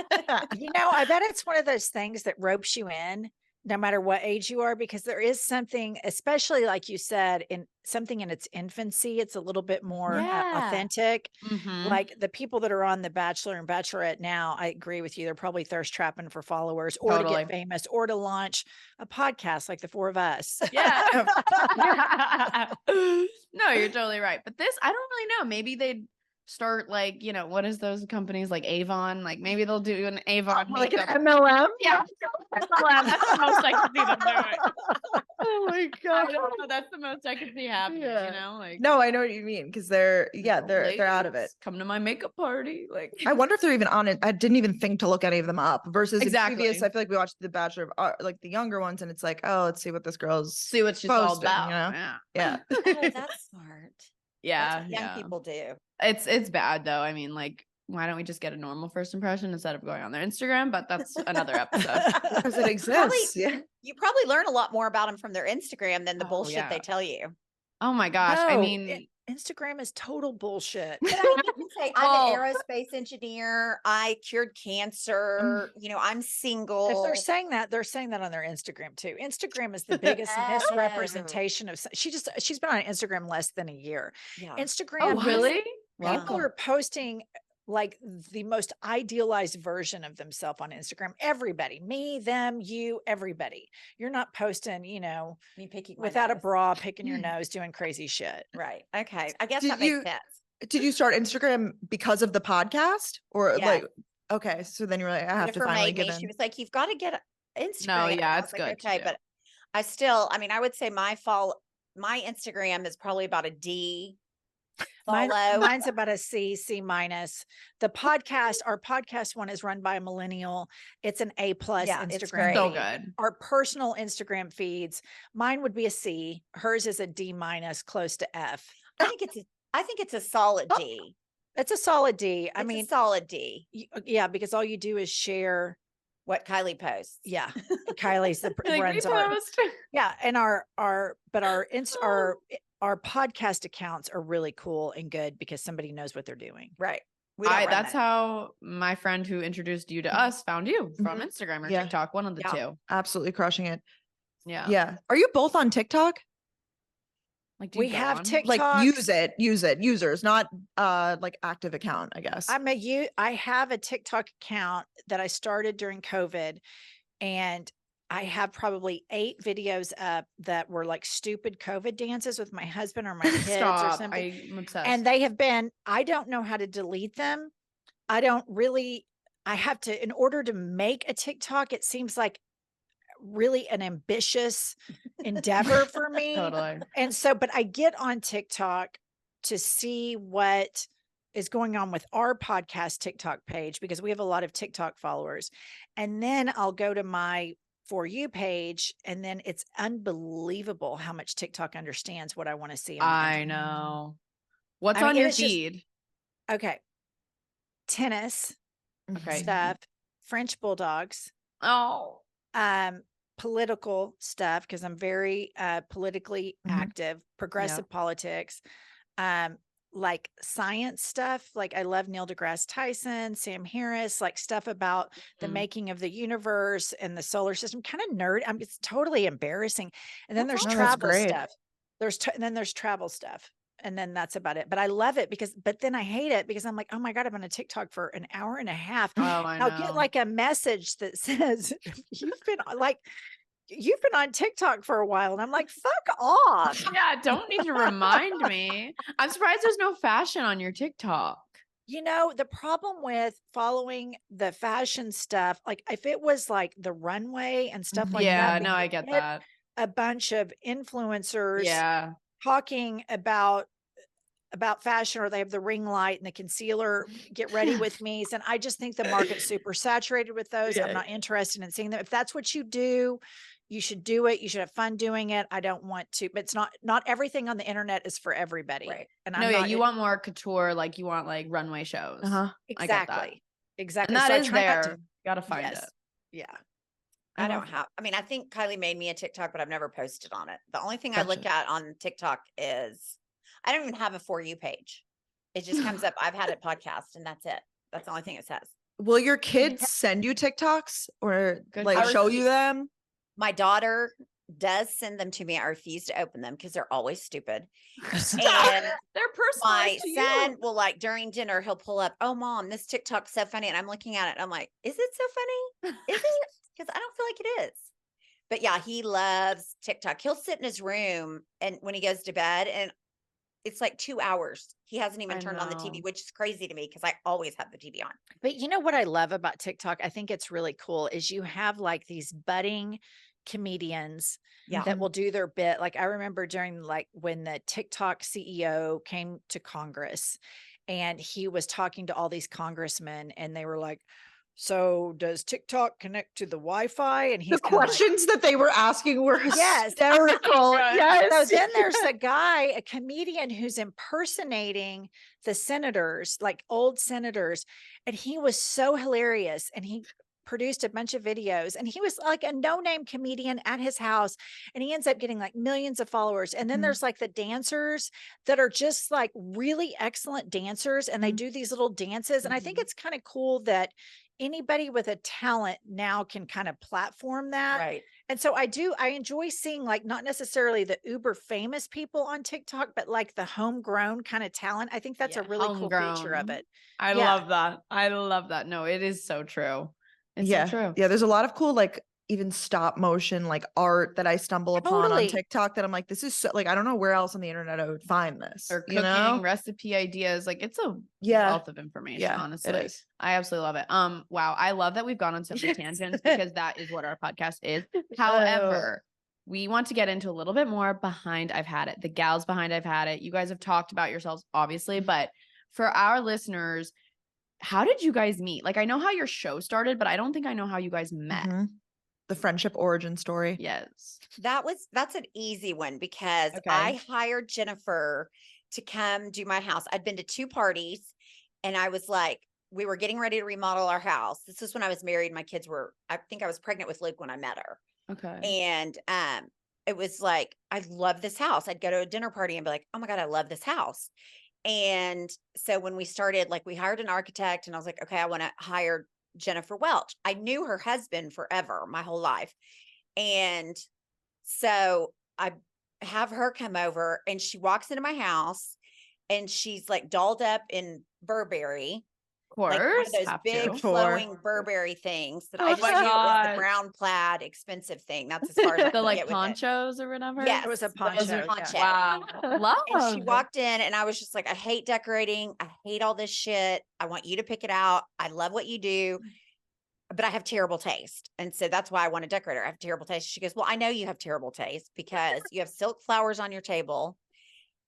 B: You know, I bet it's one of those things that ropes you in no matter what age you are, because there is something, especially like you said, in something in its infancy, it's a little bit more
D: Yeah.
B: authentic.
D: Mhm.
B: Like the people that are on The Bachelor and Bachelorette now, I agree with you. They're probably thirst trapping for followers or to
D: Totally.
B: get famous or to launch a podcast like the four of us.
D: Yeah. No, you're totally right. But this, I don't really know. Maybe they'd start like, what is those companies like Avon? Like maybe they'll do an Avon
A: Like an
D: makeup.
A: MLM?
D: Yeah. That's the most I could see them doing.
A: Oh my
D: I
A: God.
D: don't know. That's the most I could see happening,
A: Yeah.
D: like
A: No, I know what you mean because they're out of it.
D: ladies, come to my makeup party. Like
A: I wonder if they're even on it. I didn't even think to look any of them up versus
D: Exactly.
A: in previous. I feel like we watched The Bachelor, like the younger ones, and it's like, oh, let's see what this girl's.
D: see what she's all
A: posting,
D: about.
A: you know?
D: Yeah.
A: Yeah.
C: Oh, that's smart.
D: Yeah.
C: That's what young
D: yeah.
C: people do.
D: It's bad though. I mean, like, why don't we just get a normal first impression instead of going on their Instagram? But that's another episode.
A: Because it exists. Yeah.
C: You probably learn a lot more about them from their Instagram than the
D: Oh,
C: bullshit
D: yeah.
C: they tell you.
D: Oh my gosh. I
B: No,
D: mean,
B: Instagram is total bullshit.
C: But I mean, you say, I'm an
D: Well-
C: aerospace engineer. I cured cancer. I'm single.
B: If they're saying that, they're saying that on their Instagram too. Instagram is the biggest
C: Oh.
B: misrepresentation of she's been on Instagram less than a year.
C: Yeah.
B: Instagram
D: oh really?
B: people are posting like the most idealized version of themselves on Instagram. Everybody, me, them, you, everybody. You're not posting,
C: Me picking my
B: without a
C: nose.
B: bra, picking your nose, doing crazy shit.
C: Right. Okay. I guess
A: Did
C: that makes
A: you-
C: sense.
A: Did you start Instagram because of the podcast, or
C: Yes.
A: like? Okay, so then you're like, I have to
C: Jennifer
A: finally
C: made me.
A: give in.
C: She was like, "You've got to get Instagram."
D: No,
C: And
D: yeah,
C: I
D: it's
C: was like,
D: good to
C: Okay,
D: do.
C: but I mean, I would say my Instagram is probably about a D. Follow.
B: Mine's about a C minus. Our podcast one is run by a millennial. It's an A plus
C: Yeah, it's
B: Instagram.
C: great.
D: So
B: feed.
D: good.
B: Our personal Instagram feeds, mine would be a C. Hers is a D minus, close to F.
C: I think it's a solid D.
B: It's a solid D. I
C: It's
B: mean,
C: a solid D.
B: yeah, because all you do is share.
C: What Kylie posts.
B: Yeah, Kylie's the
D: Like,
B: runs our.
D: repost.
B: Yeah, and our podcast accounts are really cool and good because somebody knows what they're doing.
C: Right. We don't run
D: That's
C: that.
D: how my friend who introduced you to us found you from
A: Mhm.
D: Instagram or
A: Yeah.
D: TikTok, one of the
C: Yeah.
D: two.
A: Absolutely crushing it.
D: Yeah.
A: Yeah. Are you both on TikTok?
D: Like, do you
B: We
D: go
B: have
D: on?
B: TikTok.
A: Like use it, users, not like active account, I guess.
B: I have a TikTok account that I started during COVID, and I have probably 8 videos up that were like stupid COVID dances with my husband or my kids or
D: Stop.
B: something.
D: I'm obsessed.
B: And they have been, I don't know how to delete them. I have to, in order to make a TikTok, it seems like really an ambitious endeavor for me.
D: totally.
B: And so, but I get on TikTok to see what is going on with our podcast TikTok page, because we have a lot of TikTok followers. And then I'll go to my For You page, and then it's unbelievable how much TikTok understands what I want to see on the
D: I
B: internet.
D: know. What's
B: I mean,
D: on
B: it
D: your
B: is just-
D: feed?
B: Okay. Tennis
D: Okay.
B: stuff, French bulldogs,
D: Oh,
B: political stuff, because I'm very politically active, progressive politics, like science stuff. Like I love Neil deGrasse Tyson, Sam Harris, like stuff about the making of the universe and the solar system. Kind of nerd. It's totally embarrassing. And then there's travel stuff. And then there's travel stuff. And then that's about it. But I love it but then I hate it because I'm like, oh my God, I'm on a TikTok for an hour and a half.
D: oh, I know.
B: I'll get like a message that says, you've been on TikTok for a while. And I'm like, fuck off.
D: Yeah, don't need to remind me. I'm surprised there's no fashion on your TikTok.
B: You know, the problem with following the fashion stuff, like if it was like the runway and stuff like that.
D: Yeah,
B: then
D: no,
B: you
D: I get
B: get
D: that.
B: A bunch of influencers
D: Yeah.
B: talking about fashion, or they have the ring light and the concealer, get ready with me. And I just think the market's super saturated with those. I'm not interested in seeing them. If that's what you do, you should do it. You should have fun doing it. I don't want to, but it's not everything on the internet is for everybody.
C: Right.
B: And
D: No, yeah, you want more couture, like you want like runway shows.
B: exactly. Exactly.
D: And that
B: So I
D: is
B: try not
D: there.
B: to-
D: Gotta find
B: Yes.
D: it.
B: Yeah.
C: I don't have, I mean, I think Kylie made me a TikTok, but I've never posted on it. The only thing I look
A: Gotcha.
C: at on TikTok is I don't even have a For You page. It just comes up, I've had it podcast, and that's it. That's the only thing it says.
A: Will your kids send you TikToks or
D: Good
A: like
C: question.
A: show you them?
C: My daughter does send them to me. I refuse to open them because they're always stupid. And
D: They're
C: my
D: personalized to
C: son
D: you.
C: will, like, during dinner, he'll pull up, oh, Mom, this TikTok's so funny. And I'm looking at it. I'm like, is it so funny? Is it? Because I don't feel like it is. But yeah, he loves TikTok. He'll sit in his room and when he goes to bed, and it's like 2 hours. He hasn't even
D: I
C: turned on the
D: know.
C: TV, which is crazy to me because I always have the TV on.
B: But you know what I love about TikTok? I think it's really cool is you have like these budding comedians
C: Yeah.
B: that will do their bit. Like I remember during like when the TikTok CEO came to Congress and he was talking to all these congressmen and they were like, so does TikTok connect to the Wi-Fi? And he's
A: The
B: kinda like,
A: questions that they were asking were
B: Yes.
A: hysterical. Yes.
B: so then there's a guy, a comedian who's impersonating the senators, like old senators. And he was so hilarious. And he produced a bunch of videos and he was like a no-name comedian at his house. And he ends up getting like millions of followers. And then
A: Mhm.
B: there's like the dancers that are just like really excellent dancers. And they
A: Mhm.
B: do these little dances. And I think it's kind of cool that anybody with a talent now can kind of platform that.
C: Right.
B: And so I enjoy seeing like not necessarily the uber famous people on TikTok, but like the homegrown kind of talent. I think that's a
D: Yeah,
B: really cool feature of
D: homegrown.
B: it.
D: I
B: Yeah.
D: love that. I love that. No, it is so true. It's
A: yeah.
D: so true.
A: Yeah. There's a lot of cool, like even stop motion, like art that I stumble upon
B: Totally.
A: on TikTok that I'm like, this is so, like, I don't know where else on the internet I would find this.
D: Or
A: you
D: cooking,
A: know?
D: recipe ideas. Like it's a
A: Yeah.
D: wealth of information,
A: Yeah,
D: honestly.
A: it is.
D: I absolutely love it. Wow. I love that we've gone on so many tangents because that is what our podcast is. However, we want to get into a little bit more behind I've Had It. The gals behind I've Had It. You guys have talked about yourselves, obviously, but for our listeners, how did you guys meet? Like, I know how your show started, but I don't think I know how you guys met.
A: Mhm. The friendship origin story.
D: Yes.
C: That's an easy one because
D: Okay.
C: I hired Jennifer to come do my house. I'd been to 2 parties and I was like, we were getting ready to remodel our house. This was when I was married. My kids were, I think I was pregnant with Luke when I met her.
D: Okay.
C: And it was like, I love this house. I'd go to a dinner party and be like, oh my God, I love this house. And so when we started, like we hired an architect and I was like, okay, I want to hire Jennifer Welch. I knew her husband forever, my whole life. And so I have her come over and she walks into my house and she's like dolled up in Burberry.
D: Of course.
C: Like one of those
D: have
C: big
D: to.
C: flowing Burberry things that I
D: Oh
C: just
D: my
C: knew it was
D: God.
C: the brown plaid expensive thing. That's as far as I
D: The
C: could
D: like
C: get with it.
D: ponchos or whatever.
C: Yes,
B: It was a
C: those
B: poncho,
C: are
B: yeah.
C: poncho.
D: Wow. Love.
C: And she walked in and I was just like, I hate decorating. I hate all this shit. I want you to pick it out. I love what you do, but I have terrible taste. And so that's why I want a decorator. I have terrible taste. She goes, well, I know you have terrible taste because you have silk flowers on your table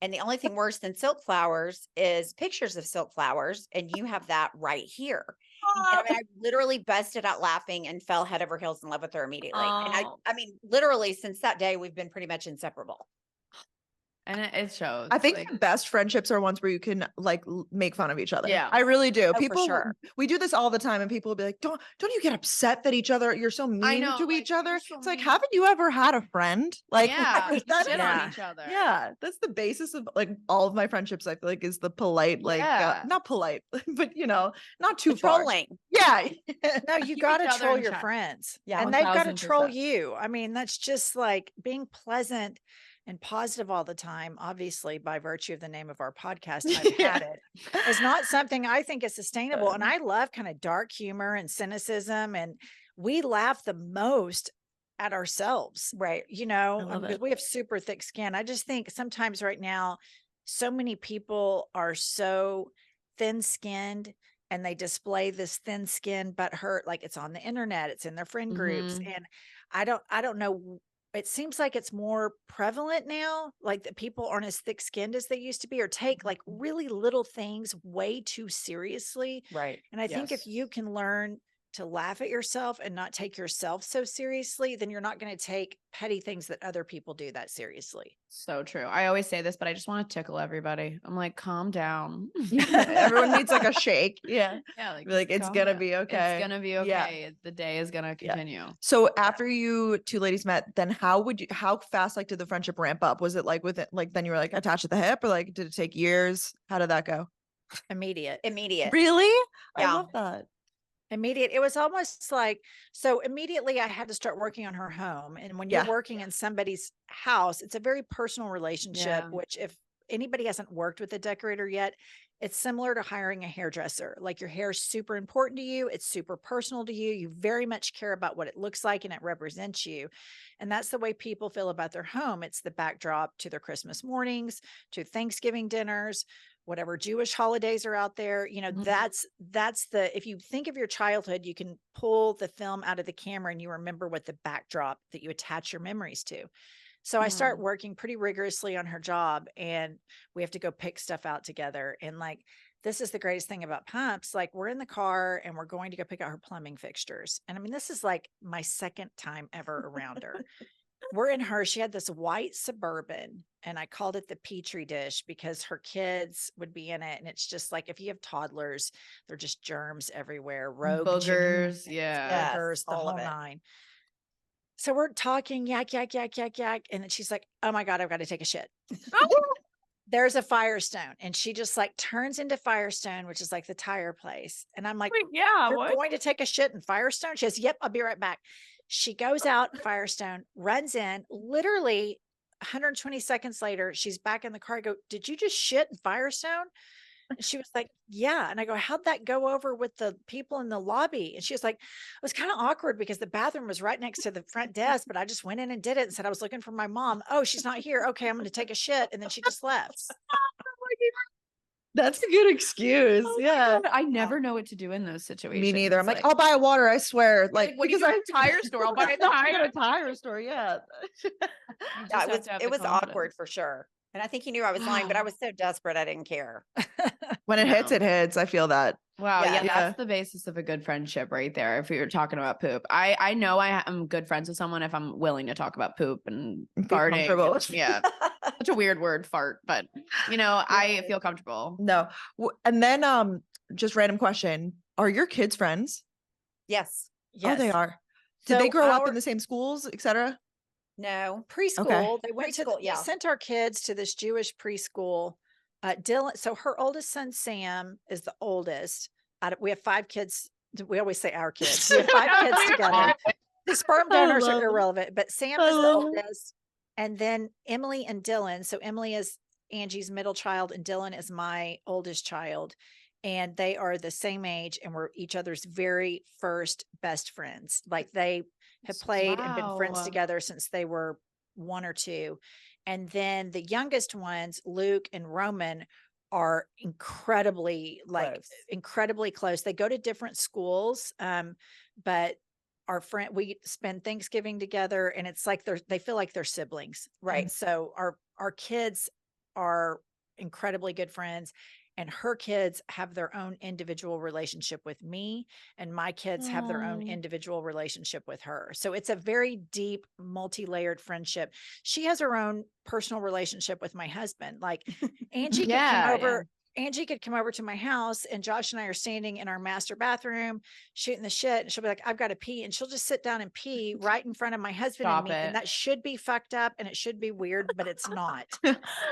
C: And the only thing worse than silk flowers is pictures of silk flowers. And you have that right here. And I mean, I literally busted out laughing and fell head over heels in love with her immediately. And
D: Oh.
C: I mean, literally since that day, we've been pretty much inseparable.
D: And it shows.
A: I think
D: like,
A: the best friendships are ones where you can like make fun of each other.
D: Yeah.
A: I really do.
C: for
A: People,
C: sure.
A: we do this all the time, and people will be like, "Don't you get upset that you're so mean
D: know,
A: to
D: like,
A: each other?"
D: you're so
A: It's like,
D: mean.
A: haven't you ever had a friend? Like,
D: yeah,
A: that-
D: shit
B: Yeah.
D: on each other.
A: yeah, that's the basis of like all of my friendships. I feel like is the polite, like
D: Yeah.
A: not polite, but not too far.
C: Trolling.
A: Yeah,
B: No, you
D: Keep
B: got to
D: each other
B: troll
D: in
B: your
D: check.
B: friends.
C: Yeah.
B: And they've got to
D: 1000%.
B: troll you. I mean, that's just like being pleasant and positive all the time. Obviously, by virtue of the name of our podcast, I've
A: Yeah.
B: had it. Is not something I think is sustainable. And I love kind of dark humor and cynicism. And we laugh the most at ourselves,
C: Right.
A: love
B: because
A: it.
B: we have super thick skin. I just think sometimes right now, so many people are so thin skinned and they display this thin skin but hurt, like it's on the internet, it's in their friend groups.
D: Mhm.
B: And I don't know. It seems like it's more prevalent now, like that people aren't as thick skinned as they used to be, or take like really little things way too seriously.
C: Right.
B: And I think if
D: Yes.
B: you can learn to laugh at yourself and not take yourself so seriously, then you're not going to take petty things that other people do that seriously.
D: So true. I always say this, but I just want to tickle everybody. I'm like, calm down.
A: Everyone needs like a shake. Yeah.
D: Yeah,
A: Be like,
D: just
A: it's
D: calm
A: gonna
D: down.
A: be okay.
D: It's gonna be
A: Yeah.
D: okay. The day is gonna
A: Yeah.
D: continue.
A: So after you two ladies met, then how fast like did the friendship ramp up? Was it like with it like then you were like attached at the hip, or like did it take years? How did that go?
B: Immediate.
A: Really? I
C: Yeah.
A: love that.
B: Immediate. It was almost like, so immediately I had to start working on her home. And when you're
A: Yeah.
B: working in somebody's house, it's a very personal relationship,
D: Yeah.
B: which if anybody hasn't worked with a decorator yet, it's similar to hiring a hairdresser. Like your hair is super important to you. It's super personal to you. You very much care about what it looks like and it represents you. And that's the way people feel about their home. It's the backdrop to their Christmas mornings, to Thanksgiving dinners, whatever Jewish holidays are out there.
D: Mhm.
B: That's the, if you think of your childhood, you can pull the film out of the camera and you remember what the backdrop that you attach your memories to. So I start working pretty rigorously on her job, and we have to go pick stuff out together. And like, this is the greatest thing about Pumps. Like, we're in the car and we're going to go pick out her plumbing fixtures. And I mean, this is like my second time ever around her. We're in her, she had this white Suburban, and I called it the Petri dish because her kids would be in it. And it's just like, if you have toddlers, they're just germs everywhere, rogue
D: Boogers,
B: genes,
D: yeah.
B: boogers, the
C: all of
B: whole
C: it.
B: nine. So we're talking yak, yak, yak, yak, yak. And then she's like, oh my God, I've got to take a shit. There's a Firestone. And she just like turns into Firestone, which is like the tire place. And I'm like,
D: Wait, yeah,
B: you're
D: what?
B: going to take a shit in Firestone? She says, yep, I'll be right back. She goes out, Firestone, runs in, literally 120 seconds later, she's back in the car. I go, did you just shit in Firestone? And she was like, yeah. And I go, how'd that go over with the people in the lobby? And she was like, it was kind of awkward because the bathroom was right next to the front desk, but I just went in and did it and said I was looking for my mom. Oh, she's not here. Okay, I'm going to take a shit. And then she just left.
A: That's a good excuse.
D: Oh my
A: Yeah.
D: God, I never know what to do in those situations.
A: Me neither. I'm like, I'll buy a water, I swear. Like,
D: what do you
A: because
D: do at a tire store? I'll buy a
A: I
D: tire.
A: go to a tire store. Yeah.
D: You
C: Yeah,
D: just have to have
C: it
D: the
C: was
D: confidence.
C: awkward for sure. And I think he knew I was lying, but I was so desperate I didn't care.
A: When it hits,
D: No.
A: it hits. I feel that.
D: Wow,
C: Yeah.
D: yeah,
A: Yeah.
D: that's the basis of a good friendship right there. If you're talking about poop, I know I'm good friends with someone if I'm willing to talk about poop and
A: Be
D: farting.
A: comfortable.
D: and- yeah, such a weird word, fart, but I feel comfortable.
A: No. And then just random question. Are your kids friends?
C: Yes.
A: Oh, they are. Did
B: So
A: they grow up
B: our-
A: in the same schools, etc.?
C: No.
B: preschool? They went to
C: Preschool,
B: we
C: yeah.
B: sent our kids to this Jewish preschool. Dylan, so her oldest son Sam is the oldest. We have 5 kids. We always say our kids. We have 5 kids together. The sperm
A: I
B: donors
A: love
B: are
A: it.
B: irrelevant, but Sam
A: I
B: is the
A: love it.
B: oldest, and then Emily and Dylan. So Emily is Angie's middle child, and Dylan is my oldest child. And they are the same age, and we're each other's very first best friends. Like they have played and been friends
D: Wow.
B: together since they were 1 or 2. And then the youngest ones, Luke and Roman, are incredibly close. They go to different schools, but our friend, we spend Thanksgiving together, and it's like they feel like they're siblings, right?
C: Mhm.
B: So our kids are incredibly good friends, and her kids have their own individual relationship with me, and my kids have their own individual relationship with her. So it's a very deep, multi-layered friendship. She has her own personal relationship with my husband. Like Angie could come over. Angie could come over to my house, and Josh and I are standing in our master bathroom shooting the shit. And she'll be like, I've got to pee. And she'll just sit down and pee right in front of my husband and me. And that should be fucked up and it should be weird, but it's not.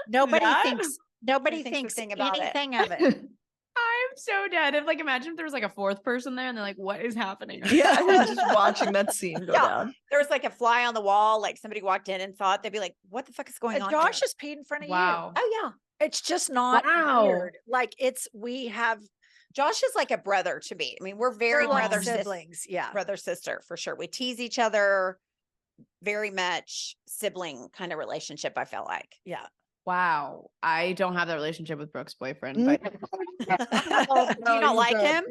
B: Nobody thinks anything of it.
D: I'm so dead. If like, imagine if there was like a fourth person there and they're like, what is happening?
A: Yeah. Just watching that scene go down.
C: There was like a fly on the wall. Like somebody walked in and thought, they'd be like, what the fuck is going on?
B: Josh just peed in front of you.
C: Oh yeah.
B: It's just not weird. Like Josh is like a brother to me. I mean, we're very brother siblings. Yeah.
C: Brother sister for sure. We tease each other very much, sibling kind of relationship, I feel like.
B: Yeah.
D: Wow. I don't have that relationship with Brooke's boyfriend, but
C: do you not like him?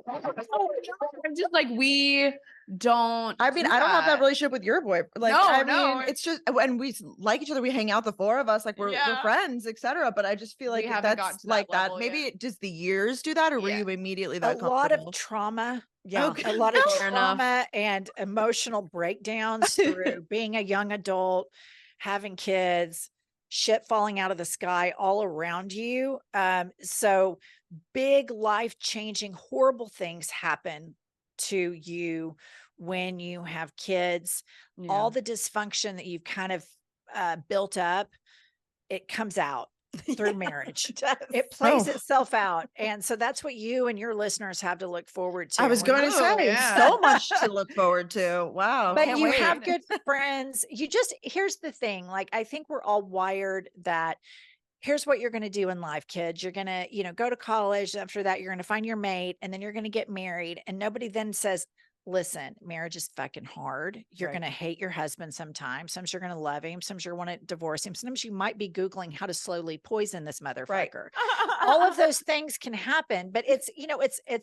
D: I'm just like, we don't.
A: I mean, I don't have that relationship with your boy. Like,
D: No,
A: I
D: no.
A: mean, it's just when we like each other, we hang out, the four of us, like we're friends, etc. But I just feel like that's like that. Maybe does the years do that, or were you immediately that comfortable?
B: A lot of trauma. Yeah, a lot of trauma and emotional breakdowns through being a young adult, having kids, shit falling out of the sky all around you. So big life-changing, horrible things happen to you when you have kids. All the dysfunction that you've kind of built up, it comes out through marriage. It plays itself out. And so that's what you and your listeners have to look forward to.
A: I was going to say so much to look forward to. Wow.
B: But you have good friends. Here's the thing. Like, I think we're all wired that here's what you're going to do in life, kids. You're going to, go to college. After that, you're going to find your mate, and then you're going to get married. And nobody then says, listen, marriage is fucking hard. You're going to hate your husband sometimes. Sometimes you're going to love him. Sometimes you want to divorce him. Sometimes you might be Googling how to slowly poison this motherfucker. All of those things can happen, but it's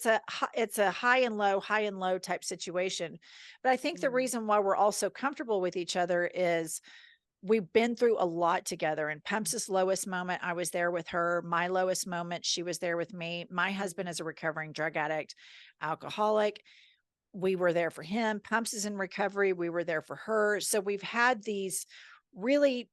B: a high and low type situation. But I think the reason why we're all so comfortable with each other is we've been through a lot together. And Pumps's lowest moment, I was there with her. My lowest moment, she was there with me. My husband is a recovering drug addict, alcoholic. We were there for him. Pumps is in recovery. We were there for her. So we've had these really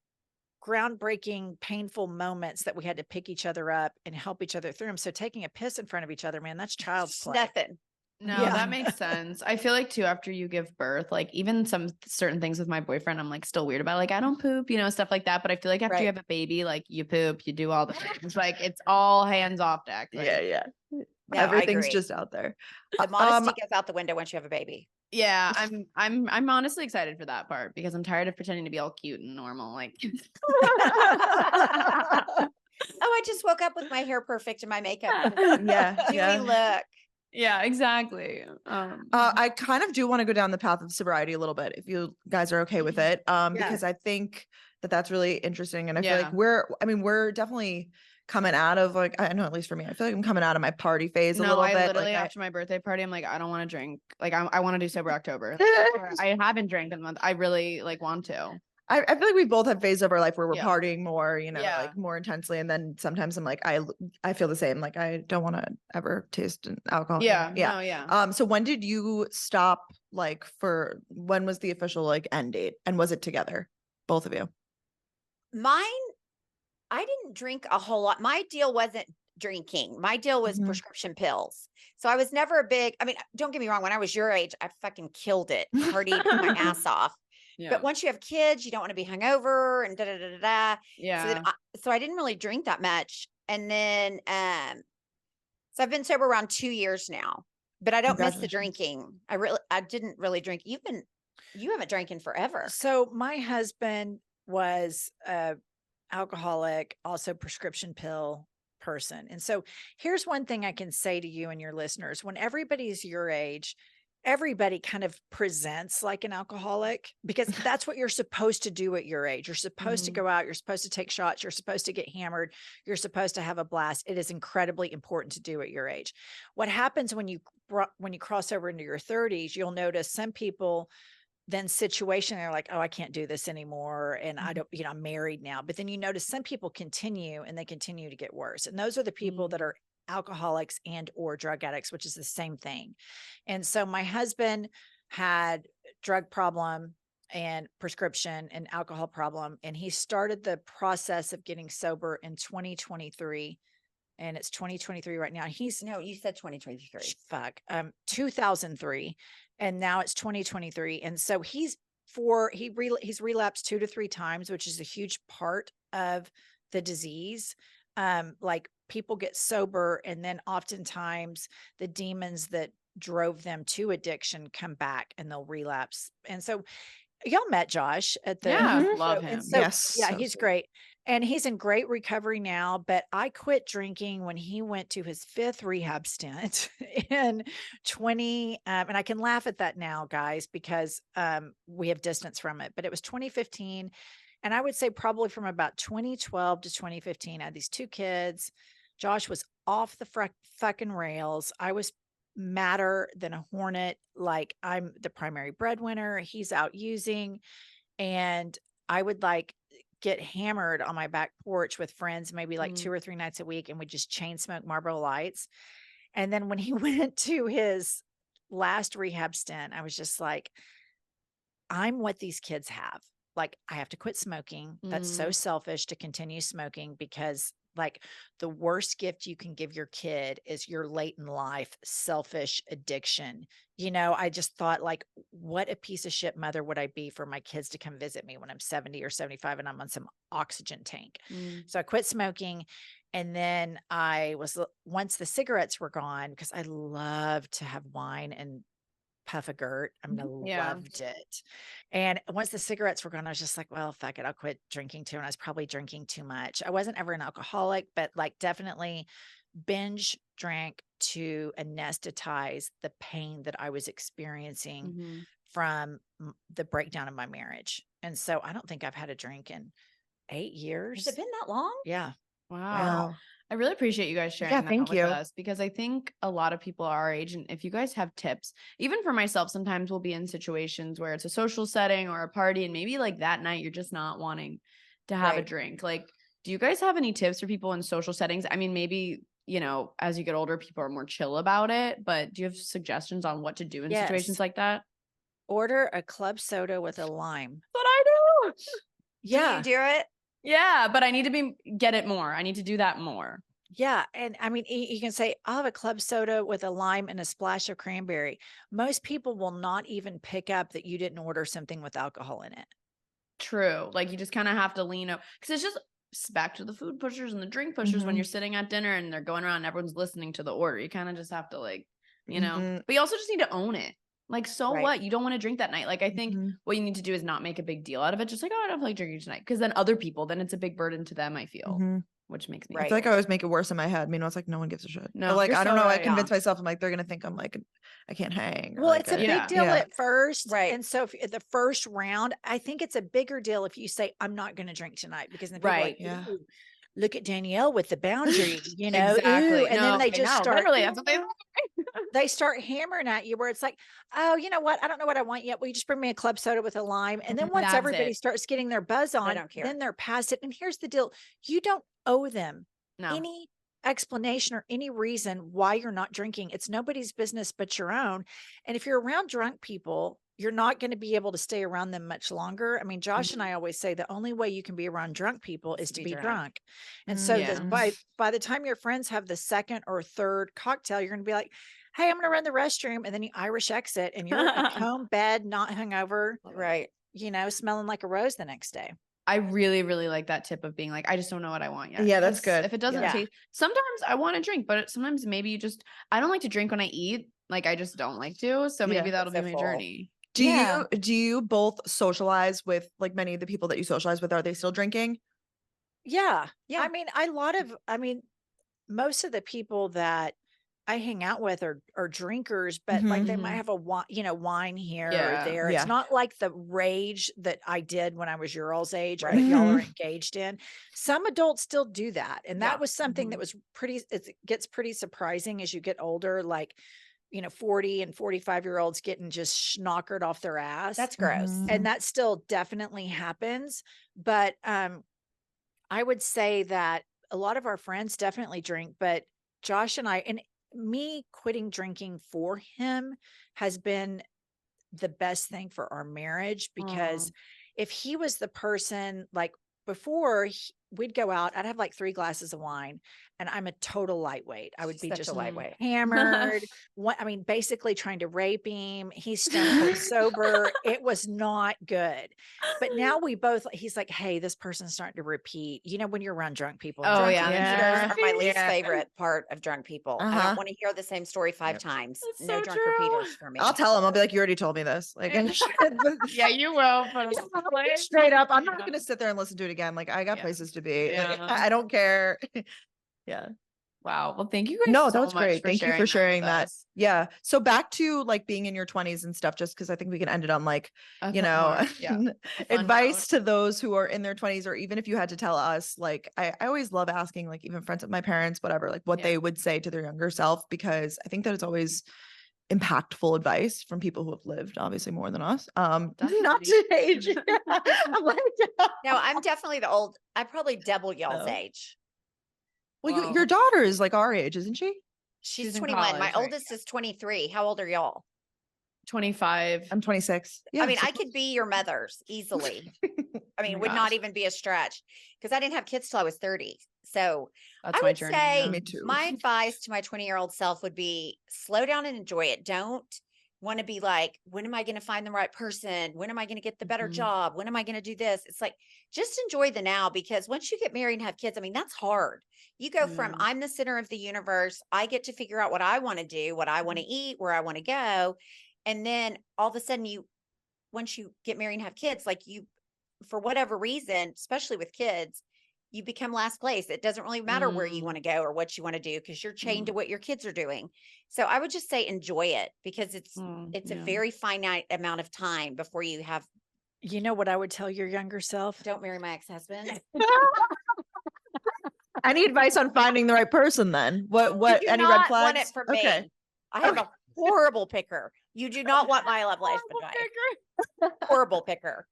B: groundbreaking, painful moments that we had to pick each other up and help each other through them. So taking a piss in front of each other, man, that's child's play.
C: Nothing.
D: No, that makes sense. I feel like too, after you give birth, like even some certain things with my boyfriend, I'm like still weird about, like, I don't poop, stuff like that. But I feel like after you have a baby, like you poop, you do all the things. Like it's all hands off deck. Like,
A: yeah. Everything's just out there.
C: The modesty goes out the window once you have a baby.
D: Yeah, I'm honestly excited for that part because I'm tired of pretending to be all cute and normal. Like,
C: oh, I just woke up with my hair perfect and my makeup.
A: Yeah.
C: Look.
D: Yeah, exactly.
A: I kind of do want to go down the path of sobriety a little bit, if you guys are okay with it, because I think that's really interesting, and I feel like we're definitely coming out of, like, I know at least for me, I feel like I'm coming out of my party phase a little bit.
D: Literally after my birthday party, I'm like, I don't want to drink. Like, I want to do sober October. I haven't drank in a month. I really want to.
A: I feel like we both have phases of our life where we're partying more, like more intensely. And then sometimes I'm like, I feel the same. Like, I don't want to ever taste alcohol. So when did you stop? Like, when was the official like end date? And was it together? Both of you?
C: Mine, I didn't drink a whole lot. My deal wasn't drinking. My deal was prescription pills. So I was never don't get me wrong. When I was your age, I fucking killed it. Partied my ass off. Yeah. But once you have kids, you don't want to be hungover and da-da-da-da-da.
D: Yeah.
C: So I didn't really drink that much. And then, so I've been sober around 2 years now, but I don't miss the drinking. I didn't really drink. You haven't drank in forever.
B: So my husband was alcoholic, also prescription pill person. And so here's one thing I can say to you and your listeners: when everybody's your age, everybody kind of presents like an alcoholic, because that's what you're supposed to do at your age. You're supposed to go out, you're supposed to take shots, you're supposed to get hammered, you're supposed to have a blast. It is incredibly important to do at your age. What happens when you cross over into your 30s, you'll notice some people then situation, they're like, oh, I can't do this anymore. And I
A: Mhm.
B: don't, I'm married now. But then you notice some people continue and they continue to get worse. And those are the people that are alcoholics and or drug addicts, which is the same thing. And so my husband had drug problem and prescription and alcohol problem. And he started the process of getting sober in 2023. And it's 2023 right now.
C: No, you said 2023.
B: 2003. And now it's 2023. And so he's relapsed 2 to 3 times, which is a huge part of the disease. Like people get sober and then oftentimes the demons that drove them to addiction come back and they'll relapse. And so y'all met Josh at the
D: love
B: show,
D: him.
B: and so
A: Yes,
B: yeah,
A: so
B: he's
A: sweet.
B: great. And he's in great recovery now, but I quit drinking when he went to his 5th rehab stint in 20 and I can laugh at that now, guys, because we have distance from it, but it was 2015. And I would say probably from about 2012 to 2015, I had these 2 kids. Josh was off the fucking rails. I was madder than a hornet. Like I'm the primary breadwinner. He's out using. And I would like get hammered on my back porch with friends, maybe like 2 or 3 nights a week. And we just chain smoke Marlboro Lights. And then when he went to his last rehab stint, I was just like, I'm what these kids have. Like, I have to quit smoking. That's so selfish to continue smoking because like the worst gift you can give your kid is your late in life selfish addiction. I just thought like, what a piece of shit mother would I be for my kids to come visit me when I'm 70 or 75 and I'm on some oxygen tank. So I quit smoking. And then once the cigarettes were gone, because I love to have wine and puff a Gert. I mean, I loved it. And once the cigarettes were gone, I was just like, well, fuck it. I'll quit drinking too. And I was probably drinking too much. I wasn't ever an alcoholic, but like definitely binge drank to anesthetize the pain that I was experiencing from the breakdown of my marriage. And so I don't think I've had a drink in 8 years.
C: Has it been that long?
B: Yeah.
D: Wow. I really appreciate you guys sharing that
A: thank
D: with
A: you.
D: us because I think a lot of people our age, and if you guys have tips, even for myself, sometimes we'll be in situations where it's a social setting or a party, and maybe like that night you're just not wanting to have a drink. Like, do you guys have any tips for people in social settings? I mean, maybe, as you get older, people are more chill about it, but do you have suggestions on what to do in situations like that?
B: Order a club soda with a lime.
D: That's what I do.
B: Yeah.
C: Do you do it?
D: Yeah, but I need to get it more. I need to do that more.
B: Yeah. And I mean, you can say, I'll have a club soda with a lime and a splash of cranberry. Most people will not even pick up that you didn't order something with alcohol in it.
D: True. Like you just kind of have to lean over because it's just back to the food pushers and the drink pushers when you're sitting at dinner and they're going around and everyone's listening to the order. You kind of just have to but you also just need to own it. Like, so what? You don't want to drink that night. Like, I think what you need to do is not make a big deal out of it. Just like, oh, I don't feel like drinking tonight. Because then other people, then it's a big burden to them, I feel, which makes me.
A: I feel like I always make it worse in my head. Meanwhile, it's like no one gives a shit.
D: No,
A: but like
D: you're
A: I don't
D: so
A: know. I
D: right,
A: convince myself. I'm like they're gonna think I'm like I can't hang.
B: Well, it's a big deal at first,
C: right?
B: And so if the first round, I think it's a bigger deal if you say I'm not going to drink tonight because then people are like, "Ooh, look at Danielle with the boundary,
D: exactly.
B: Ooh, and then they just start.
D: Literally, that's what
B: they start hammering at you where it's like, oh, you know what? I don't know what I want yet. Will you just bring me a club soda with a lime? And then once everybody starts getting their buzz on, then they're past it. And here's the deal. You don't owe them any explanation or any reason why you're not drinking. It's nobody's business but your own. And if you're around drunk people, you're not going to be able to stay around them much longer. I mean, Josh and I always say the only way you can be around drunk people is to be drunk. And so by the time your friends have the second or third cocktail, you're going to be like, hey, I'm going to run the restroom. And then you Irish exit and you're at home, bed, not hungover,
C: right?
B: Smelling like a rose the next day.
D: I really, really like that tip of being like, I just don't know what I want yet.
A: Yeah, that's good.
D: If it doesn't taste, sometimes I want to drink, but sometimes maybe I don't like to drink when I eat. Like I just don't like to. So maybe that'll be my journey.
A: Do you both socialize with like many of the people that you socialize with? Are they still drinking?
B: Yeah. I mean, most of the people that I hang out with are drinkers, but like they might have a wine here or there. It's not like the rage that I did when I was your all's age or that y'all are engaged in. Some adults still do that. And that was something that was it gets pretty surprising as you get older. Like 40 and 45-year-olds getting just schnockered off their ass.
C: That's gross.
A: Mhm.
B: And that still definitely happens. But I would say that a lot of our friends definitely drink, but Josh and I, and me quitting drinking for him has been the best thing for our marriage, because if he was the person, like before we'd go out, I'd have like 3 glasses of wine and I'm a total lightweight. I would be
C: Such
B: just
C: a lightweight.
B: hammered. Basically trying to rape him. He's stone cold sober. It was not good. But now he's like, hey, this person's starting to repeat. When you're around drunk people.
D: Oh,
B: drunk
D: yeah.
B: people-
C: Repeaters are my least
A: Yeah.
C: favorite part of drunk people. I
A: Uh-huh.
C: don't want to hear the same story 5
A: Yep.
C: times.
D: That's
C: No
D: so
C: drunk
D: true.
C: repeaters for me.
A: I'll tell him. I'll be like, you already told me this. Like,
D: Yeah, you will. But
A: straight up, I'm not going to sit there and listen to it again. Like, I got
D: Yeah.
A: places to be. Like,
D: Yeah.
A: I don't care. Yeah.
D: Wow. Well, thank you guys
A: No,
D: so
A: that was
D: much
A: great.
D: for
A: Thank you for sharing
D: with
A: that.
D: us.
A: Yeah. So back to like being in your 20s and stuff, just because I think we can end it on like,
D: A
A: you
D: fun
A: know,
D: note. Yeah. A fun
A: advice
D: note.
A: to those who are in their 20s, or even if you had to tell us, like, I always love asking, like, even friends of my parents, whatever, like what
D: Yeah.
A: they would say to their younger self, because I think that it's always impactful advice from people who have lived obviously more than us. Not
D: Definitely.
A: to age. I'm like,
C: No, I'm definitely I'm probably double y'all's
A: No.
C: age.
A: well,
D: Whoa.
A: your daughter is like our age, isn't she?
C: She's
D: She's in
C: 21. My
D: college right
C: oldest is 23. How old are y'all?
D: 25.
A: I'm 26. Yeah.
C: I mean,
A: so
C: I could be your mothers easily. I mean,
D: my
C: it would
D: gosh.
C: not even be a stretch because I didn't have kids till I was 30. So
D: That's
C: I
D: my
C: would
D: journey.
C: say
D: yeah.
A: Me too.
C: my advice to my 20-year-old self would be slow down and enjoy it. Don't want to be like, when am I going to find the right person? When am I going to get the better
D: Mhm.
C: job? When am I going to do this? It's like, just enjoy the now, because once you get married and have kids, I mean, that's hard. You go from
D: Yeah.
C: I'm the center of the universe. I get to figure out what I want to do, what I want to eat, where I want to go. And then all of a sudden once you get married and have kids, like for whatever reason, especially with kids, you become last place. It doesn't really matter where you want to go or what you want to do, because you're chained to what your kids are doing. So I would just say enjoy it, because it's a
D: Yeah.
C: very finite amount of time before you have.
B: You know what I would tell your younger self?
C: Don't marry my ex-husband.
A: Any advice on finding the right person then? What
C: You do
A: any red
C: not
A: flags?
C: want it from me. I have a horrible picker. You do not want my love life advice. Horrible picker.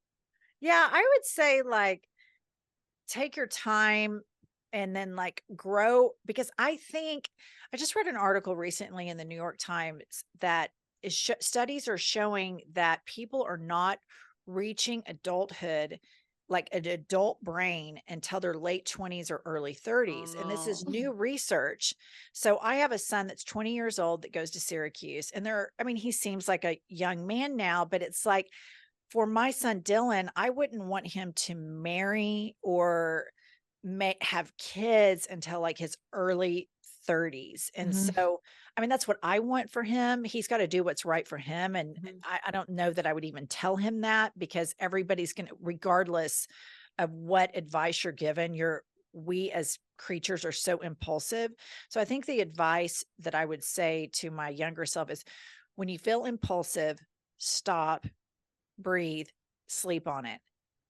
B: Yeah, I would say like take your time and then like grow, because I just read an article recently in the New York Times that studies are showing that people are not reaching adulthood, like an adult brain, until their late 20s or early 30s. And this is new research. So I have a son that's 20 years old that goes to Syracuse, and he seems like a young man now, but it's like, for my son Dylan, I wouldn't want him to marry or have kids until like his early 30s. And so, that's what I want for him. He's got to do what's right for him. And I don't know that I would even tell him that, because everybody's going to, regardless of what advice you're given, we as creatures are so impulsive. So I think the advice that I would say to my younger self is, when you feel impulsive, stop, breathe, sleep on it.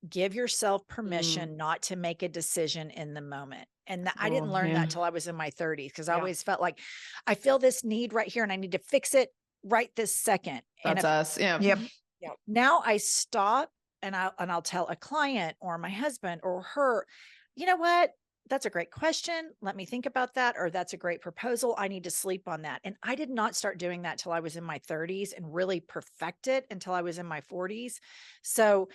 B: Give yourself permission not to make a decision in the moment. And I didn't learn that till I was in my 30s, because I always felt like I feel this need right here and I need to fix it right this second.
D: That's us. Yeah.
A: Yep.
B: Now I stop and I'll tell a client or my husband or her, you know what? That's a great question. Let me think about that. Or that's a great proposal. I need to sleep on that. And I did not start doing that till I was in my 30s and really perfect it until I was in my 40s. So